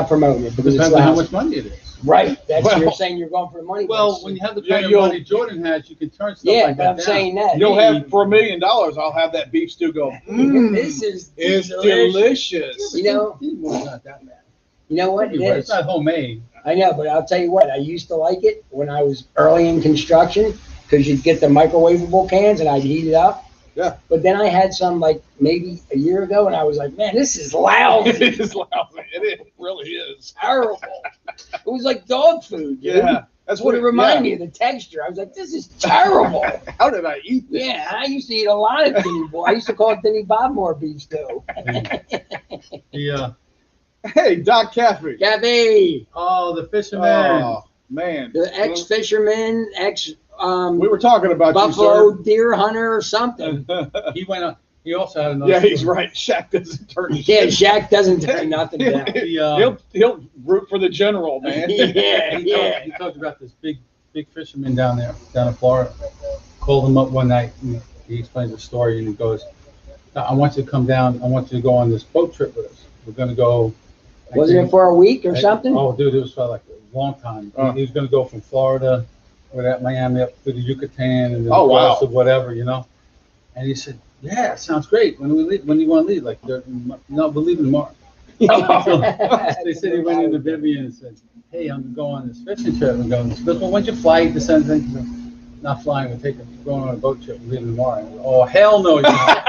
promoting it because Depends it's on how lousy. much money it is. Right. You're saying you're going for the money. Well, when you have the kind of money Jordan has, you can turn stuff like that but I'm down. saying that. You'll have for $1 million. I'll have that beef stew go. This is It's delicious. You know, It's not that bad. You know what? It is. It's not homemade. I know, but I'll tell you what. I used to like it when I was early in construction because you'd get the microwavable cans and I'd heat it up. Yeah. But then I had some like maybe a year ago, and I was like, man, this is lousy. It is lousy. It really is. Terrible. It was like dog food, dude. Yeah. That's what it reminded me of, the texture. I was like, this is terrible. How did I eat this? Yeah, I used to eat a lot of Dinny Boy. I used to call it Dinny Bobmore beef stew. Hey, Doc Caffey. Caffey. Oh, the fisherman. Oh, man. The ex-fisherman, we were talking about buffalo you, deer hunter or something. He went on. He also had another. Yeah, he's right. Shaq doesn't turn. Shaq doesn't turn nothing down. He'll root for the general, man. He talked about this big fisherman down in Florida. Called him up one night. And he explains the story, and he goes, "I want you to come down. I want you to go on this boat trip with us. We're going to go." Wasn't it for a week or something? Oh, dude, it was for like a long time. He was going to go from Florida, or that Miami, up to the Yucatan, and then across to whatever, you know. And he said, "Yeah, it sounds great. When do you want to leave? Like, no, we're leaving tomorrow." They said he went into Vivian and said, "Hey, I'm going on this fishing trip." And going, "Well, when'd you fly to San Francisco?" "Not flying. We're going on a boat trip. We're leaving tomorrow." And, "Oh, hell no, you're not."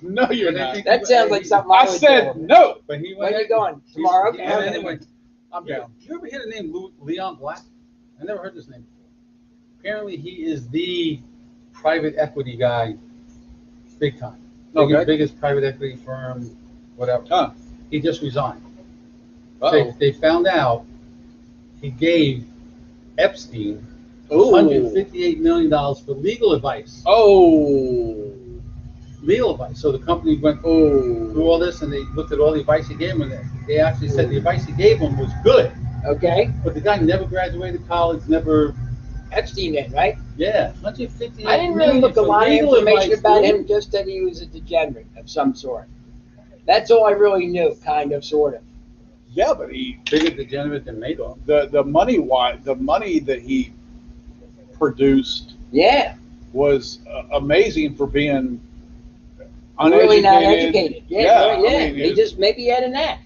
No, you're not. That sounds like something I said no. But he when are you going? Tomorrow? And then he went, I'm down. You ever hear the name Leon Black? I never heard this name before. Apparently, he is the private equity guy, big time. Biggest private equity firm, whatever. Huh. He just resigned. Uh-oh. They found out he gave Epstein Ooh. $158 million for legal advice. Oh. Legal advice. So the company went through all this, and they looked at all the advice he gave him, and they actually said the advice he gave him was good. Okay. But the guy never graduated college, never. Epstein did, right? Yeah, 158. I didn't really look a lot of information about him, just that he was a degenerate of some sort. That's all I really knew, kind of, sort of. Yeah, but he bigger degenerate than Madoff. The money that he produced was amazing for being uneducated. Really not educated. Yeah. I mean, he just maybe had a knack.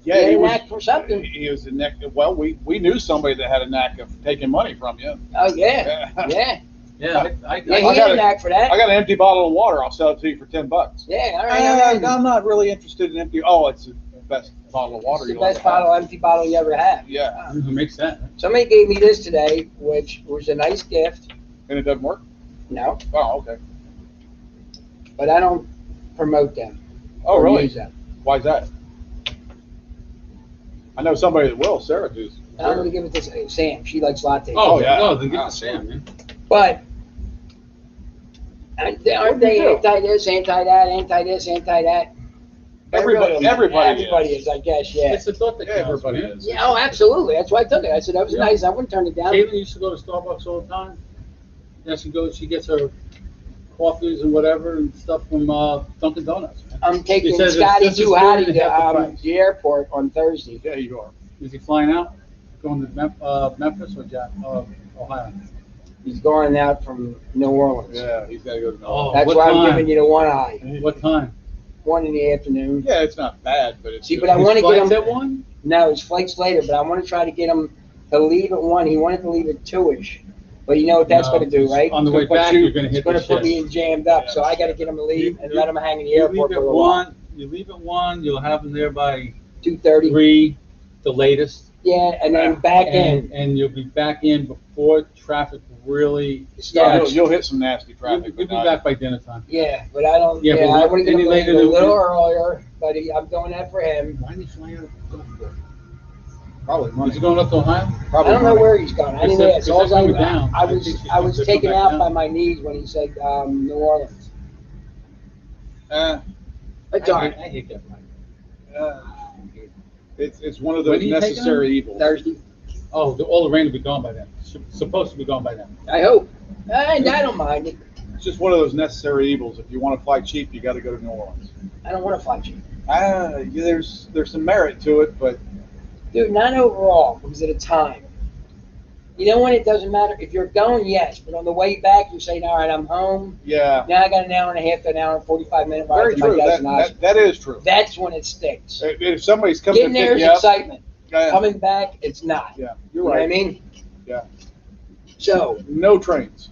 He had a knack for something. He was a knack. Well, we knew somebody that had a knack of taking money from you. Oh yeah. He had a knack for that. I got an empty bottle of water. I'll sell it to you for $10. Yeah, all right. I'm not really interested in empty. Oh, it's the best bottle of water. It's the best empty bottle you ever had. Yeah. Who makes that? Somebody gave me this today, which was a nice gift. And it doesn't work? No. Oh, okay. But I don't promote them. Oh, really? Use them. Why's that? I know somebody that will. Sarah does. I'm going to give it to Sam. She likes lattes. Oh, yeah. No, then give it to Sam, man. But aren't they anti-this, anti-that, anti-this, anti-that? Everybody is, I guess, yeah. It's a thought that counts, everybody man. is. Yeah, oh, absolutely. That's why I took it. I said, that was nice. I wouldn't turn it down. Caitlin used to go to Starbucks all the time. Yeah, she gets her coffees and whatever and stuff from Dunkin' Donuts. Man. I'm taking He says Scotty it's to just Hattie good at half the to price. the airport on Thursday. Yeah, you are. Is he flying out? Going to Memphis or Ohio? He's going out from New Orleans. Yeah, he's got to go to Oh, Melbourne. That's what why time? I'm giving you the one eye. What time? 1 in the afternoon. Yeah, it's not bad, but it's. See, but I want to get Flights him. at 1? No, his flight's later, but I want to try to get him to leave at 1. He wanted to leave at 2-ish. But you know what that's going to do, right? On the way But back, you- you're gonna It's hit going the to put me shit. in jammed up, Yeah. so I got to get him to leave and let him hang in the You airport leave for a at little while. 1, you leave at 1, you'll have them there by 2:30. 3, the latest. Yeah, and then back in. And you'll be back in before traffic really Yeah, starts. you'll hit some nasty You'll traffic. be but not- back by dinner time. Yeah, but I don't. Yeah, Yeah, but I what- want to get any him later a than- little earlier, but I'm doing that for him. Why did you fly out of Gulfport? Probably Was money. he going up to Ohio? I Probably don't know money. where he's going. I didn't Because ask. they're All coming down. I I was think I was they're taken coming out back by down. my knees when he said New Orleans. Uh, It's all right. I hate that flight. uh, it's one of When those are you taking necessary evils. Thursday. Oh, all the rain will be gone by then. Supposed to be gone by then. I hope. And I don't mind it. It's just one of those necessary evils. If you want to fly cheap, you got to go to New Orleans. I don't want to fight you, There's some merit to it, but dude. Not overall because of the time. You know when it doesn't matter if you're going, yes, but on the way back you're saying, all right, I'm home. yeah, Now I got an hour and a half to an hour and 45-minute ride very to my true. destination. That is true. That's when it sticks. If somebody's coming Getting to there pick is you up, excitement. yeah, Coming back, it's not. yeah, You you're know what I right. mean? Yeah. So No trains.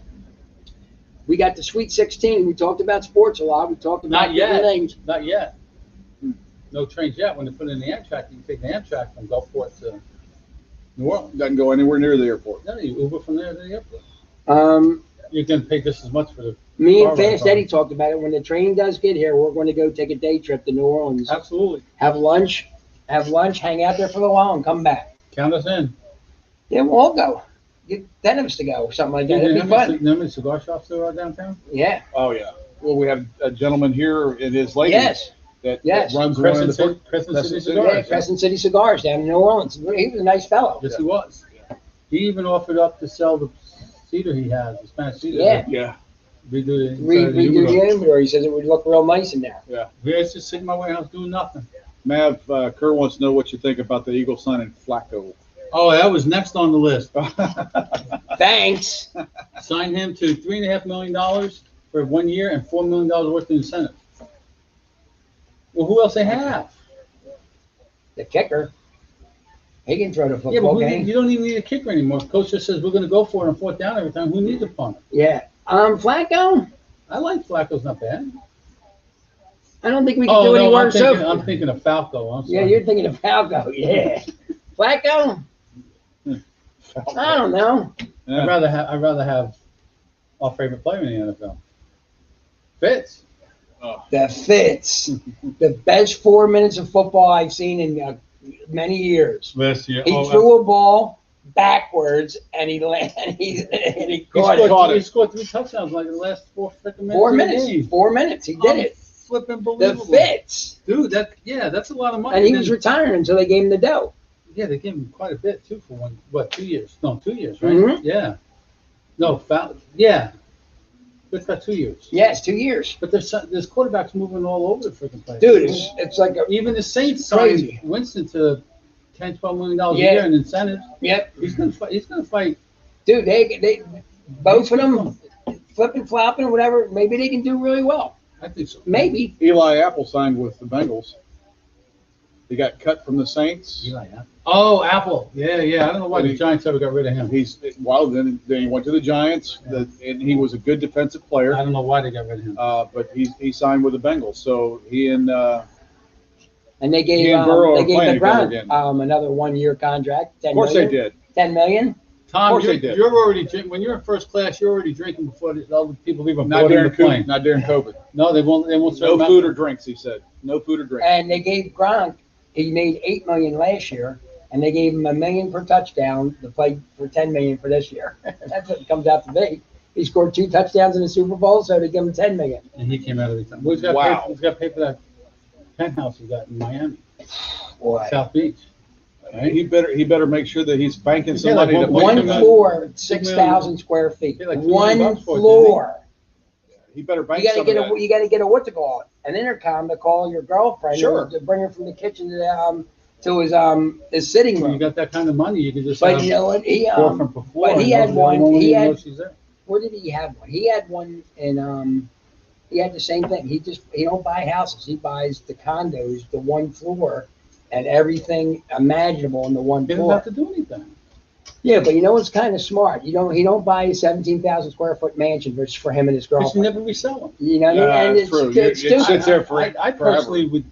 we got the Sweet 16. We talked about sports a lot. We talked about Not yet. different things. Not yet. Hmm. No trains yet. When they put in the Amtrak, you can take the Amtrak from Gulfport to New Orleans. Doesn't go anywhere near the airport. No, you Uber from there to the airport. You can pay just as much for the. Me and Car ride Fast home. Eddie talked about it. When the train does get here, we're going to go take a day trip to New Orleans. Absolutely. Have lunch, hang out there for a while, and come back. Count us in. Yeah, we'll all go. Get 10 of us to go, something like that. You It'd be know how fun. many cigar shops there are downtown? Yeah. Oh yeah. Well, we have a gentleman here and his lady Yes. that Yes. runs one of Crescent the. City, Crescent City Crescent City. Cigars. Yeah, Crescent City Cigars down in New Orleans. He was a nice fellow. Yes, he was. He even offered up to sell the cedar he has, the Spanish cedar. Yeah. Yeah. Redo the Redo the humidor. He says it would look real nice in there. Yeah, it's just sitting in my warehouse doing nothing. Mav, Kerr wants to know what you think about the Eagle Sun and Flacco. Oh, that was next on the list. Thanks. Sign him to $3.5 million for 1 year and $4 million worth of incentive. Well, who else they have? The kicker. He can throw the Yeah, but football game. you don't even need a kicker anymore. Coach just says we're going to go for it on fourth down every time. Who needs a punter? Yeah. Flacco. I like Flacco's not bad. I don't think we can do any I'm worse. I'm thinking of Falco. I'm sorry. Yeah, you're thinking of Falco. Yeah. Flacco. I don't know. I'd rather have our favorite player in the NFL. Fitz. The Fitz. The best 4 minutes of football I've seen in many years. Last year. He threw a ball backwards and he landed and he caught it. He scored 3 touchdowns like in the last 4 freaking minutes. 4 of the minutes. game. 4 minutes. He did it. Flipping The believable. Fitz. Dude, that's a lot of money. And he was retiring until they gave him the dough. Yeah, they gave him quite a bit too for 2 years? No, 2 years, right? Mhm. Yeah. No, yeah. It's got 2 years. Yes, 2 years. But there's quarterbacks moving all over the freaking place. Dude, it's like a, Even the Saints Crazy. signed Winston to $10-12 million a Yeah. year in incentives. yep. He's gonna fight. He's gonna fight. Dude, they both of them flipping, flopping, whatever. Maybe they can do really well. I think so. Maybe. Eli Apple signed with the Bengals. He got cut from the Saints. Eli Apple. Oh, Apple. Yeah. I don't know why the Giants ever got rid of him. Then he went to the Giants, and he was a good defensive player. I don't know why they got rid of him. But he signed with the Bengals, so he and And they gave He and Burrow are playing together LeBron again. another 1 year contract. 10 of course million. they did. 10 million. Tom, course they did. you're already drinking. When you're in first class, you're already drinking before the other people even Not board in during the plane. COVID. Not during COVID. No, they won't. They won't serve No him food or after. drinks, he said. No food or drink. And they gave Gronk, he made 8 million last year, and they gave him $1 million per touchdown to play for 10 million for this year. That's what it comes out to be. He scored 2 touchdowns in the Super Bowl, so they give him 10 million. And he came out of the time. Well, Wow. He's got to pay for that penthouse he got in Miami, Boy. South Beach. He better make sure that he's banking some Yeah, like money to one- pay One him that. floor, 6,000 square feet. Yeah, like $2 One million for it, floor. He better bank You gotta some get of a that. you gotta get a what to call it, an intercom to call your girlfriend. Sure. To bring her from the kitchen to his sitting When you room. got that kind of money, you can just But have you know what? He girlfriend before. but he and had the other one- won't he even had- know she's there. where did he have one? He had one in he had the same thing. He don't buy houses. He buys the condos, the one floor, and everything imaginable in the one He doesn't floor. have to do anything. Yeah, but you know what's kind of smart? He don't buy a 17,000 square foot mansion just for him and his Because you girlfriend. never resell them. You know what I mean? And That's true. it's It stupid. sits there for I forever. personally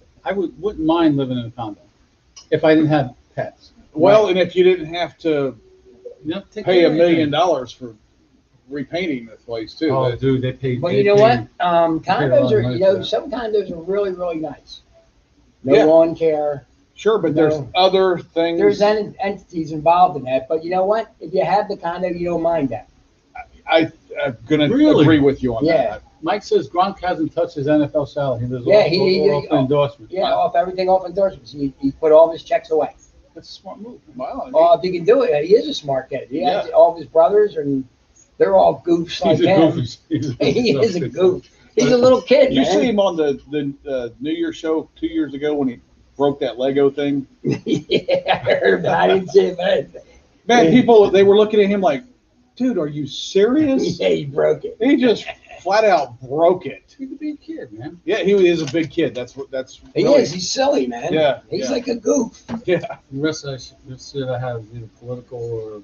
wouldn't mind living in a condo if I didn't have pets. Well, and if you didn't have to You know, take pay care $1 of million everything. for repainting the place too. Oh, dude, they pay. But they you know pay- what? paid a lot Condos of are, money you know, for that. some condos are really, really nice. No Yeah. lawn care. Sure, but No. there's other things. There's entities involved in that. But you know what? If you have the condo, you don't mind that. I'm gonna Really? agree with you on Yeah. that. Mike says Gronk hasn't touched his NFL salary. He does Yeah, all for endorsement. Yeah, off everything off endorsements. He put all of his checks away. That's a smart move. Wow. Oh, if he can do it, he is a smart kid. He has Yeah. all of his brothers, and they're all goofs like He's a him. goof. He is a goof. He's a little kid, You man. see him on the New Year's show 2 years ago when he broke that Lego thing. Yeah, I heard about it. I didn't see it, but Man, Yeah. people they were looking at him like, dude, are you serious? yeah, he broke it. He just flat out broke it. He's a big kid, man. Yeah, he is a big kid. That's He really, is. He's silly, man. Yeah, He's yeah. like a goof. yeah. The rest should I have either political or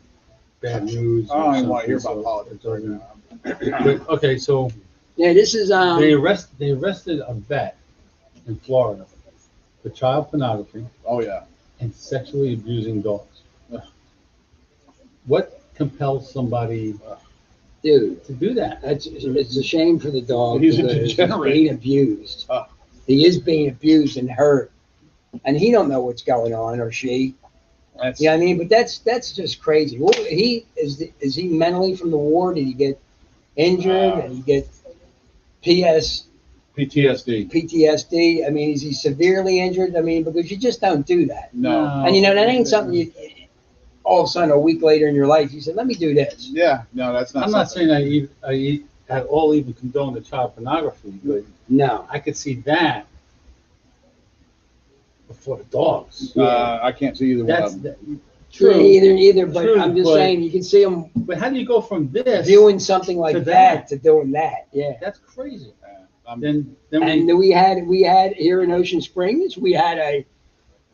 bad news. I don't or even want to hear something, about so- politics right now. But, okay, so Yeah, this is they arrested a vet in Florida for child pornography Oh yeah. and sexually abusing dogs. Ugh. What compels somebody dude. to do that? It's a shame for the dog. He's a because degenerate. He's being abused. Oh. He is being abused and hurt, and he don't know what's going on, or she. That's Yeah, I mean, but that's just crazy. Well, is he mentally from the war? Did he get injured? Did he get PTSD. PTSD? I mean, is he severely injured? I mean, because you just don't do that. No. And you know, that ain't something you all of a sudden a week later in your life you said, "Let me do this." Yeah, no, that's not. I'm not something- saying I at all even condone the child pornography, but No. I could see that before the dogs. I can't see either one That's of them. True. true. Either, but True, I'm just but- saying you can see him But how do you go from this? doing something like to that that. to doing that. Yeah. That's crazy. I'm- Then And we had here in Ocean Springs, we had a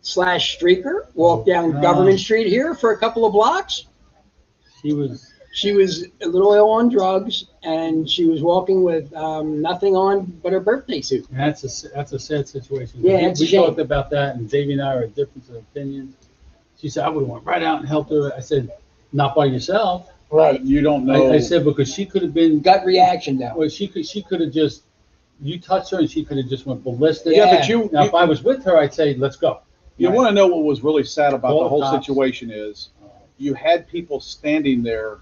slash streaker walk down Government Street here for a couple of blocks. she was She was a little ill on drugs, and she was walking with nothing on but her birthday suit. that's a sad situation. Yeah, we, it's a we shame. talked about that, and Davey and I are a difference of opinion. She said I would have went right out and helped her. I said, not by yourself. You don't know. I said because she could have been. Gut reaction, though. Well, she could have just. You touched her, and she could have just went ballistic. Yeah, but you Now, if I was with her, I'd say, let's go. you want to know what was really sad about Call the the whole cops. situation is you had people standing there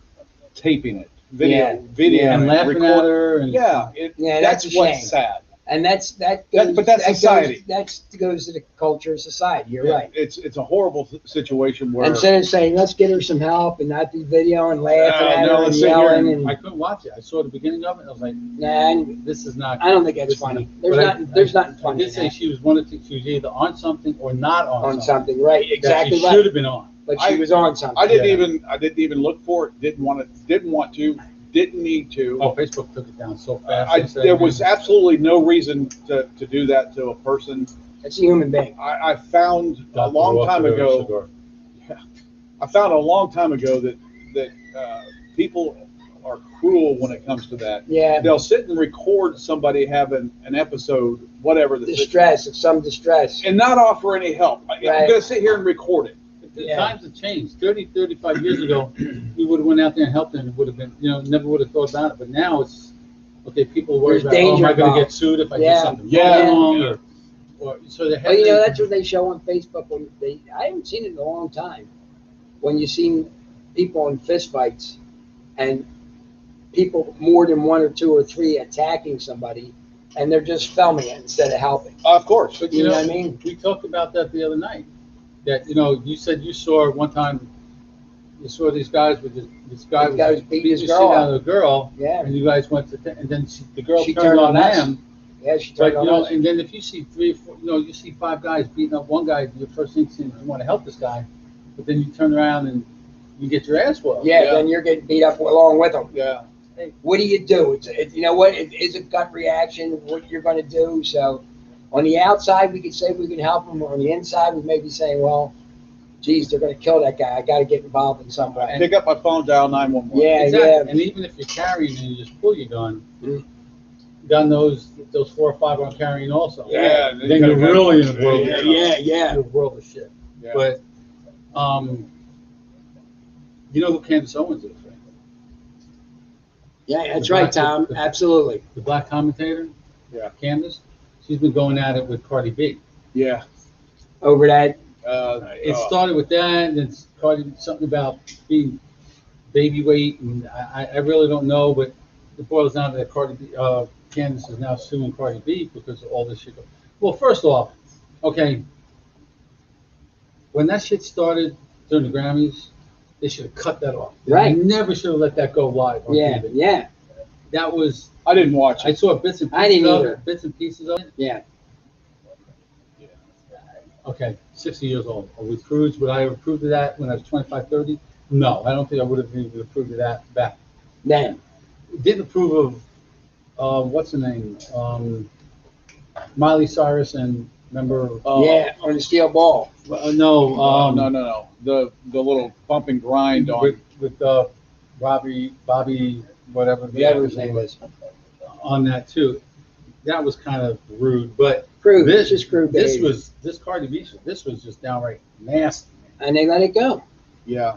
taping it, Yeah. video, And laughing at her. And, Yeah, Yeah, that's that's a what's shame. sad. And that That- goes. but that's that society. Goes, that goes to the culture of society. You're Yeah, right. It's a horrible situation where Instead of saying, let's get her some help and not be video and laughing at no, her and let's sit here yelling and- I and, couldn't watch it. I saw the beginning of it. I was like, nah, this is not. I don't think that's this is funny. not- There's but there's nothing I funny did in say that. she was one of the, she was either on something or not On something, right? That Exactly she right. should have been on. But she was on something. I didn't Yeah. even look for it. Didn't want to. Didn't need to. Oh, Facebook took it down so fast. They said, There was absolutely no reason to do that to a person. It's a human being. I found a Dr. long time Walker ago. Cigar. I found a long time ago that people are cruel when it comes to that. Yeah. They'll sit and record somebody having an episode, whatever the Distress, it's some distress. and not offer any help. I'm Right. going to sit here and record it. The Yeah. times have changed. 30, 35 years ago, we would have went out there and helped them. It would have been, never would have thought about it. But now it's, okay, people worry There's about, am danger I going to involved. get sued if I Yeah. do something Yeah. wrong? Yeah. Or so they have Well, that's what they show on Facebook. I haven't seen it in a long time. When you see people in fistfights and people more than one or two or three attacking somebody, and they're just filming it instead of helping. Of course. But You know what I mean? we talked about that the other night. That you said you saw one time. You saw these guys with this guy The guy was beating his the girl shit out up. of the girl, Yeah. and you guys went to, and then the girl She turned on us. them. Yeah, she But turned on us. and then if you see 3 or 4, you see 5 guys beating up one guy, your first instinct is you want to help this guy, but then you turn around and you get your ass whooped. Yeah, Yeah. then you're getting beat up along with them. Yeah. What do you do? You know what? It is a gut reaction, what you're going to do. So on the outside, we could say we can help them. On the inside, we may be saying, well, geez, they're going to kill that guy. I got to get involved in some way. Pick up my phone, dial 911. Yeah, Exactly. And even if you're carrying and you just pull your gun, God knows those 4 or 5 are carrying also. Yeah, Then you're really in a world. Yeah. You're a world of shit. Yeah. But, you know who Candace Owens is, right? Yeah, that's The right, black- Tom. the- Absolutely. The black commentator. Yeah. Candace. She's been going at it with Cardi B. Yeah. Over that. It started with that, and then Cardi something about being baby weight, and I really don't know, but it boils down to that Cardi B. Candace is now suing Cardi B because of all this shit. Well, first off, okay, when that shit started during the Grammys, they should have cut that off. They Right. never should have let that go live on Yeah, TV. yeah, That was. I didn't watch I it. saw bits and I pieces didn't of either. it. Bits and pieces of it. yeah. Okay, 60 years old. Are we cruised? Would I have approved of that when I was 25, 30? No, I don't think I would have even approved of that back. Then. Didn't approve of, what's the name? Miley Cyrus and remember? Yeah, on the steel ball. No, No. The little bump and grind on. with Bobby, whatever. Whatever his name is. On that too. That was kind of rude, but Crude. this This is crude behavior. this Cardi B, this was just downright nasty. And they let it go. Yeah.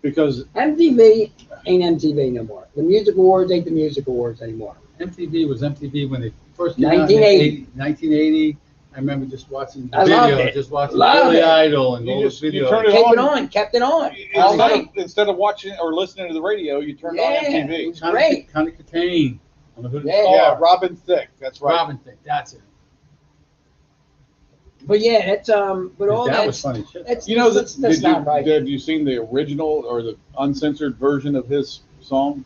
Because MTV ain't MTV no more. The Music Awards ain't the Music Awards anymore. MTV was MTV when they first came 1980. out. 1980. I remember just watching the I loved video, it. just watching Loved Billy it. Idol and all you those just you videos. turn it Kept it on. on, kept it on. All night. Instead of watching or listening to the radio, you turned on Yeah. MTV. It's great. Connie Katane on the hood of the Yeah. car. Yeah, Robin Thicke. That's right. Robin thing. That's it. But yeah, that's but all that was that's funny shit. that's You know, that's not right. have you seen the original or the uncensored version of his song,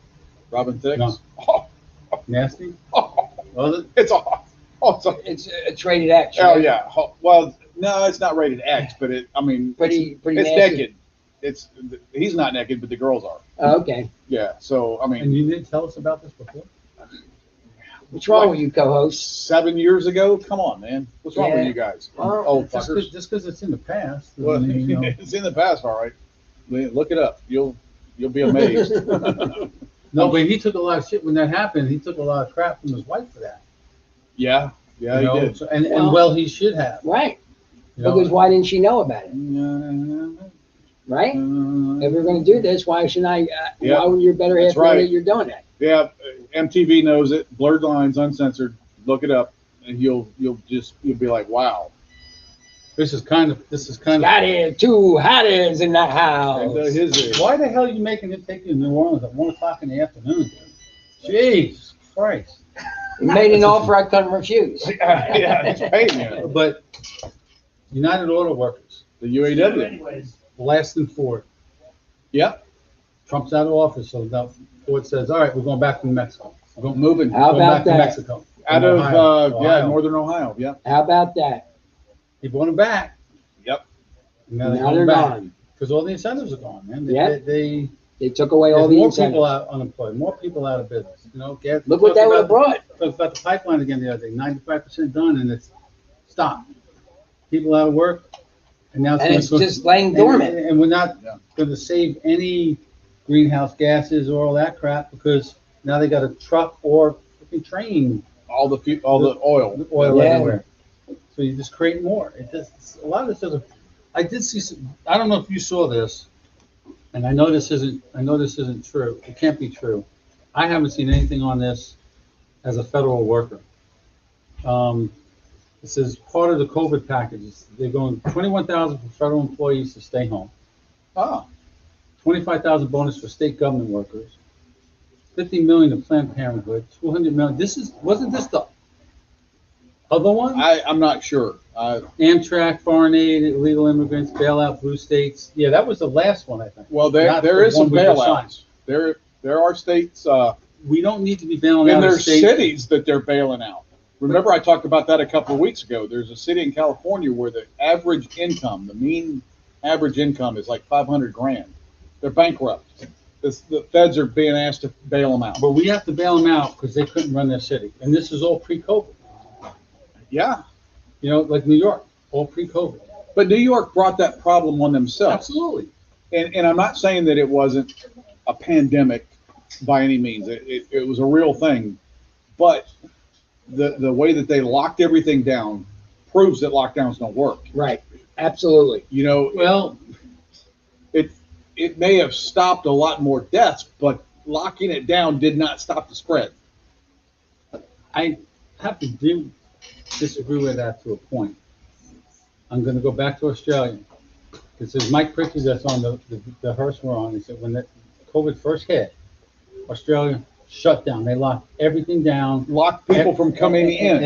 Robin Thicke's? No. Oh, Nasty. oh, Was it? it's a, oh, it's a, It's rated X. oh right? yeah. Well, no, it's not rated X, but I mean, Pretty it's nasty. naked. He's not naked, but the girls are. Oh, okay. Yeah. So I mean, And you didn't tell us about this before? What's wrong with you, co-host? 7 years ago. Come on, man. What's wrong Yeah. with you guys? Well, Old Just fuckers. because it's in the past. Well, doesn't mean, you know. it's in the past, all right. Look it up. You'll be amazed. No, but he took a lot of shit when that happened. He took a lot of crap from his wife for that. yeah, you he know? did. So, and Well- well, he should have. Right. You know? Because why didn't she know about it? Right? Mm-hmm. If we're going to do this, why should I? Yeah. Why would your better half That's know right. that you're doing that? Yeah, MTV knows it. Blurred lines, uncensored. Look it up, and you'll be like, wow. This is kind of. Got it. 2 hotties in the house. And his is. Why the hell are you making him take you to New Orleans at 1 o'clock in the afternoon? Jesus Christ! He made an offer I couldn't refuse. Yeah, it's paid me. But United Auto Workers, The UAW. last and Ford. Yep. Trump's out of office, so now Ford says, "All right, we're going back to New Mexico. We're going, Moving How going about back to that? Mexico." out From of Ohio. northern Ohio. Yep. How about that? He brought him back. Yep. And now they're Now going they're back gone. because all the incentives are gone, man. Yeah. They took away all There's the more incentives. people out unemployed, more people out of business. You know, Look what that would have brought. Talked about the pipeline again the other day. 95% done, and it's stopped. People out of work, and now And it's gonna- just laying dormant. And we're not Yeah. going to save any greenhouse gases or all that crap because now they got a truck or freaking train All the oil. Yeah. everywhere. So you just create more. It just a lot of this doesn't. I did see some. I don't know if you saw this, and I know this isn't true. It can't be true. I haven't seen anything on this as a federal worker. It says part of the COVID packages. They're going 21,000 for federal employees to stay home. Ah. 25,000 bonus for state government workers. 50 million to Planned Parenthood. 200 million. Wasn't this the other one? I'm not sure. Amtrak, foreign aid, illegal immigrants, bailout, blue states. Yeah, that was the last one, I think. Well, Not there the is some one we just bailouts. There are states We don't need to be bailing and out of there's states. cities that they're bailing out. Remember, I talked about that a couple of weeks ago. There's a city in California where the average income, the mean average income, is like 500 grand. They're bankrupt. The feds are being asked to bail them out. But we have to bail them out because they couldn't run their city. And this is all pre-COVID. Yeah, You know, like New York, all pre-COVID. But New York brought that problem on themselves. Absolutely. And I'm not saying that it wasn't a pandemic by any means. It was a real thing. But the way that they locked everything down proves that lockdowns don't work. Right. Absolutely. You know, Well, it may have stopped a lot more deaths, but locking it down did not stop the spread. I have to disagree with that to a point. I'm going to go back to Australia. This is Mike Prickey that's on the hearse we're on. He said when the COVID first hit, Australia shut down. They locked everything down. Locked people from coming in.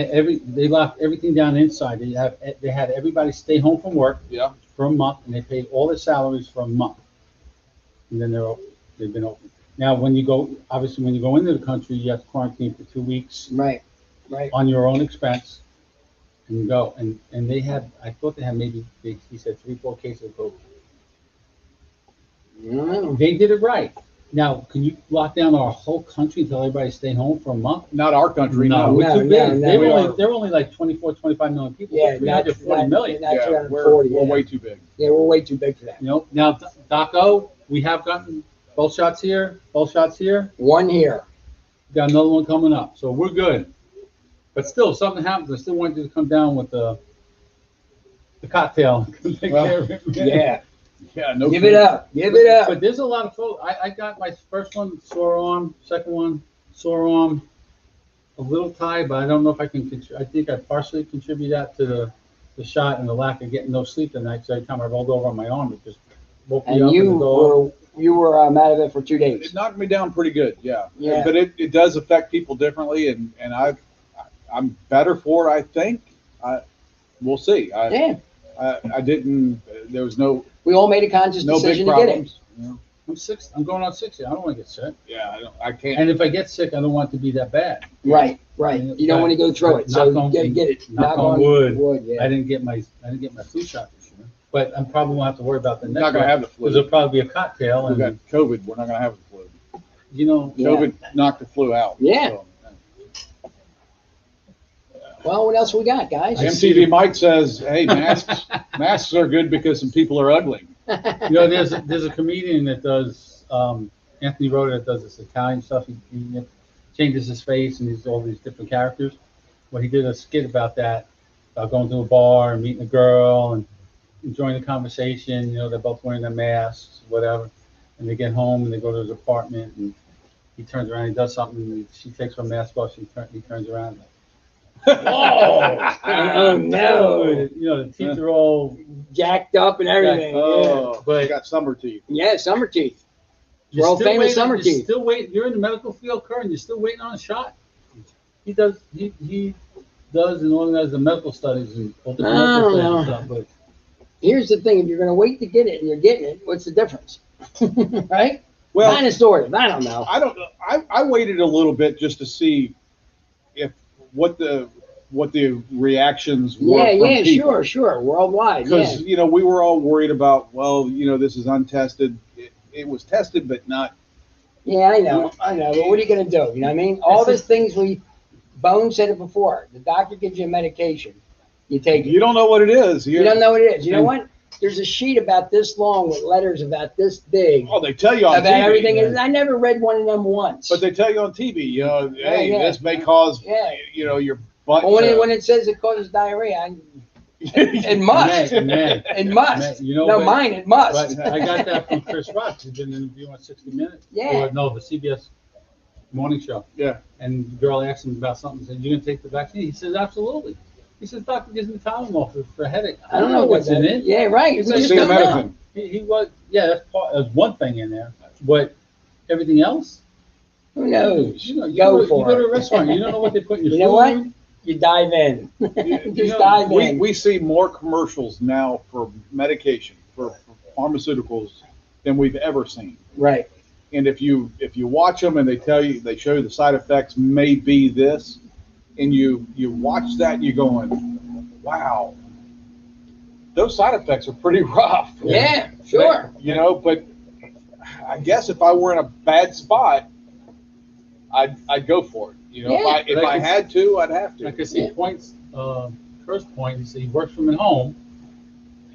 They locked everything down inside. They had everybody stay home from work Yeah. for a month, and they paid all their salaries for a month. And then they've been open. Now, when you go into the country, you have to quarantine for 2 weeks Right. Right. on your own expense, and you go. And they had, I thought they had maybe, he said 3-4 cases of COVID. I don't know. They did it right. Now, can you lock down our whole country and tell everybody to stay home for a month? Not our country. No, No. we're too big. no, They're only like 24, 25 million people. Yeah, We're 340 million. Not Yeah, 340. we're yeah. way too big. Yeah, we're way too big for that. You know, now, Doc O, we have gotten both shots here, One here. got another one coming up, so we're good. But still, if something happens, I still want you to come down with the cocktail. And take Well, care of it. Yeah. Yeah, no. Give it up. Give it up. But there's a lot of folks. I got my first one sore arm, second one sore arm, a little tired, but I don't know if I can. I think I partially contribute that to the shot and the lack of getting no sleep tonight. So every time I rolled over on my arm, it just woke me And up. you were out of it for 2 days. It knocked me down pretty good, yeah. Yeah. But it does affect people differently, and I'm better for it, I think. We'll see. Yeah. I didn't. There was no We all made a conscious big decision to get it. problems. You know? I'm going on 60. I don't want to get sick. Yeah, I can't. And if I get sick, I don't want it to be that bad. Right. Right. You don't want to go through it. So Knock on- get it. knock on wood. Yeah. I didn't get my flu shot this year, but I'm probably won't have to worry about the We're next not going to one have the because flu. it'll probably be a cocktail. We got And COVID. We're not going to have the flu. you know, Yeah. COVID knocked the flu out. Yeah. So, Well, what else we got, guys? MTV Mike says, "Hey, masks are good because some people are ugly." you know, there's a comedian that does Anthony Rota that does this Italian stuff. He changes his face and he's all these different characters. Well, he did a skit about that, about going to a bar and meeting a girl and enjoying the conversation. You know, they're both wearing their masks, whatever, and they get home and they go to his apartment and he turns around, he does something, and she takes her mask off. He turns around. Oh no! You know, the teeth are all. Jacked up and everything. Oh, But- I got summer teeth. Yeah, summer teeth. You're World still famous waiting- summer you're teeth. Still waiting. You're in the medical field, Kurt, and you're still waiting on a shot. He does. He does and organizes the medical studies and all the I medical don't studies know. and stuff. But Here's the thing: if you're going to wait to get it and you're getting it, what's the difference? Right? Well, Kind of sort of. I don't know. I don't know. I waited a little bit just to see if what the reactions were Yeah, from yeah, people. sure. Worldwide. Yeah. Because you know we were all worried about. Well, you know this is untested. It was tested, but not. Yeah, I know. But what are you going to do? You know what I mean? All these things Bone said it before. The doctor gives you a medication. You take it. You don't know what it is. You don't know what it is. You know what? There's a sheet about this long with letters about this big Oh, they tell you on about TV. everything. And I never read one of them once. But they tell you on TV. You know, hey, yeah. this may cause. Yeah. You know your butt. But when it says it causes diarrhea, it must. Man, It must. you know, No, but- mine, it must. But I got that from Chris Rock, who's been interviewing on 60 Minutes. Yeah. Or no, the CBS morning show. Yeah. And the girl asked him about something. Said, "You gonna take the vaccine?" He says, "Absolutely." He says, "Doctor gives me Tylenol for a headache." I don't know what's in that. it. Yeah, right. We just don't know. Acetaminophen. He was, yeah, that's one thing in there. But everything else, Who knows? you know, you Go go for to a it. restaurant, you don't know what they put in your You know food. what? You dive in. You Just know, dive in. we see more commercials now for medication, for pharmaceuticals, than we've ever seen. Right. And if you watch them and they show you the side effects may be this, and you watch that, you're going, wow, those side effects are pretty rough. Yeah, sure. You know, but I guess if I were in a bad spot, I'd go for it. You know, Yeah. if I had to, I'd have to. Like I see points, Kurt's point, he said he works from home,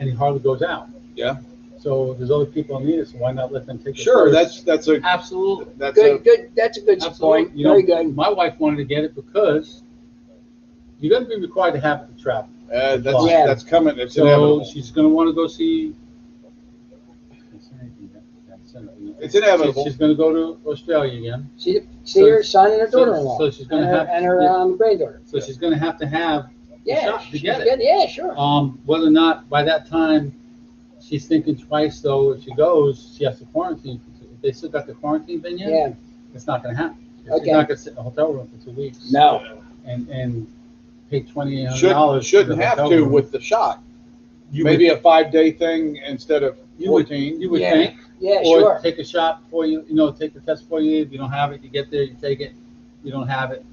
and he hardly goes out. Yeah. So there's other people in need it, so why not let them take the Sure, first? that's a Absolutely. that's a Good. That's a good Absolutely. point. You know, Very good. My wife wanted to get it because you're going to be required to have it to travel. that's Yeah. that's coming. It's So inevitable. she's going to want to go see. It's inevitable. She's going to go to Australia again. See So- her son and her daughter-in-law. so she's gonna and her, have- and her yeah. granddaughter. So she's going to have the Yeah, shot to she's get it. good. Yeah, sure. Whether or not by that time she's thinking twice, though, if she goes, she has to quarantine. If they still got the quarantine thing yet, Yeah. it's not going to happen. Okay. She's not going to sit in a hotel room for 2 weeks. No. And pay $2,800. Shouldn't have to with the shot. Maybe a 5-day thing instead of 14. You would Yeah. think. Yeah, Or sure. take a shot before take the test before you leave. You don't have it, you get there, you take it. You don't have it.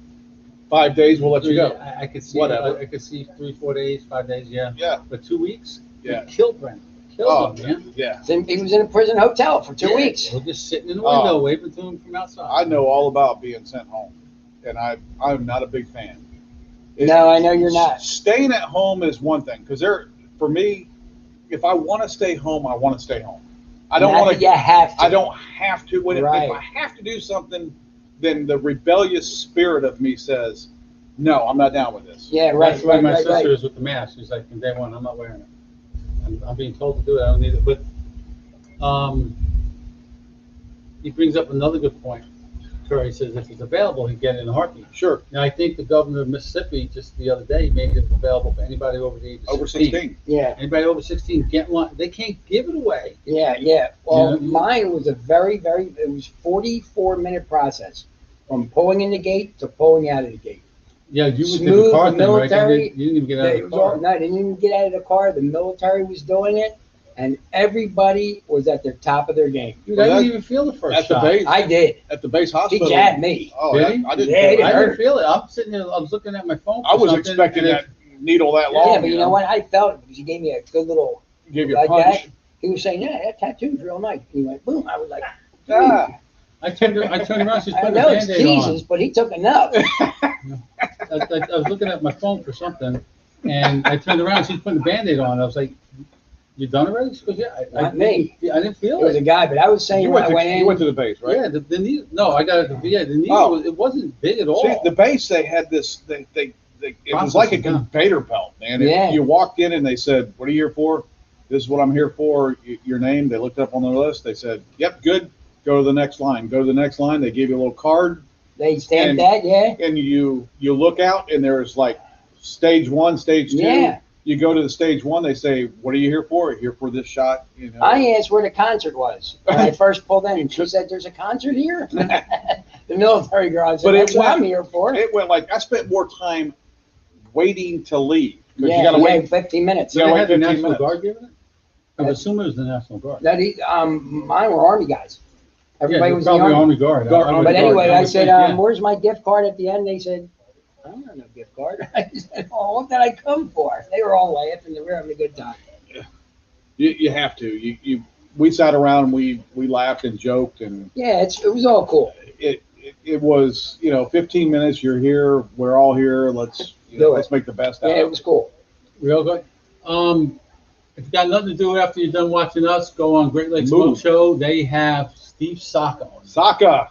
5 days, we'll let you go. I could see. Whatever. I could see 3-4 days, 5 days. Yeah. Yeah. But 2 weeks. Yeah. Killed Brent. Oh, Killed him, man. yeah. He was in a prison hotel for 2 weeks. We're just sitting in the window Oh. waving to him from outside. I know all about being sent home, and I'm not a big fan. No, I know you're not. Staying at home is one thing because for me, if I want to stay home, I want to stay home. I don't Not want that you have to. I don't have to. If Right. I have to do something, then the rebellious spirit of me says, "No, I'm not down with this." Yeah, right. That's why Right. my Right. sister Right. is with the mask. She's like, from day one, I'm not wearing it. I'm being told to do it. I don't need it. But he brings up another good point. Curry says if it's available, he'd get it in a heartbeat. Sure, Now, I think the governor of Mississippi just the other day made it available for anybody over the age of over 16. Yeah. Anybody over 16 get one. They can't give it away. Yeah. Well, Yeah. mine was a it was 44-minute process from pulling in the gate to pulling out of the gate. Yeah, you would do Smooth, the car the thing, right? military, You didn't even get out It of was the all, car. no, they didn't even get out of the car. The military was doing it, and everybody was at the top of their game. Dude, Well, I didn't that- even feel the first At the shot. base, I did. at the base He hospital. jabbed me. Oh, Did I he? didn't. Yeah, feel he it. did. I hurt. didn't feel it. I'm sitting there. I was looking at my phone. I for was something, expecting and that needle that long. Yeah, but you know what? I felt it because he gave me a good little Give you a like punch. that. He was saying, "Yeah, that tattoo's real nice." He went, "Boom!" I was like, Ah, I turned around. She's "I putting know a it's Band-Aid on. Jesus, but he took enough." I was looking at my phone for something, and I turned around. She's putting a Band-Aid on. I was like, "You done already?" She goes, "Yeah." Not me. I didn't feel It was a it. guy, but I was saying you when went I went to in. you went to the base, right? Yeah, the needle. No, I got it at the VA. The needle. Oh. It wasn't big at all. See, the base they had this. It was like a Processing, huh? conveyor belt, man. Yeah. You walked in and they said, "What are you here for?" "This is what I'm here for." Your name. They looked up on the list. They said, "Yep, good. Go to the next line." Go to the next line. They gave you a little card, They stamped And- that, yeah. and you look out, and there's like stage 1, stage 2. Yeah. You go to the stage 1. They say, "What are you here for?" "Here for this shot." You know. I asked where the concert was when I first pulled in, and she said, "There's a concert here." The military girl said, But it "That's what went- I'm here for." It went like I spent more time waiting to leave because Yeah, you got to yeah, wait. 15 minutes. So Yeah, they wait had the 15 National minutes. Guard giving it. I'm assuming it was the National Guard. Mine were Army guys. Everybody yeah, was in the probably Army. Army Guard. Guard- I would But guard, anyway, I I would said, think, yeah. "Where's my gift card?" At the end, they said, "I don't have no gift card." I said, "Oh, what did I come for?" They were all laughing. They were having a good time. You have to. We sat around and we laughed and joked, and Yeah, it was all cool. it was 15 minutes. You're here. We're all here. Let's Do it. let's make the best out Yeah, of it was cool. Real good. If you got nothing to do after you're done watching us, go on Great Lakes Smoke Move. Show. They have Steve Saka on. Saka,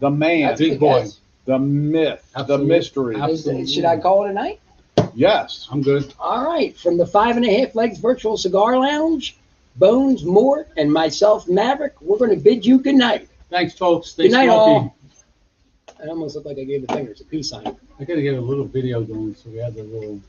the man, That's big good, boy. guys. the myth, Absolutely. the mystery. Absolutely. Should I call it a night? Yes. I'm good. All right, from the 5.5 Legs Virtual Cigar Lounge, Bones, Mort, and myself, Maverick, we're going to bid you good night. Thanks, folks. Stay Good night, smoky. all. I almost looked like I gave the fingers a peace sign. I got to get a little video going so we have the little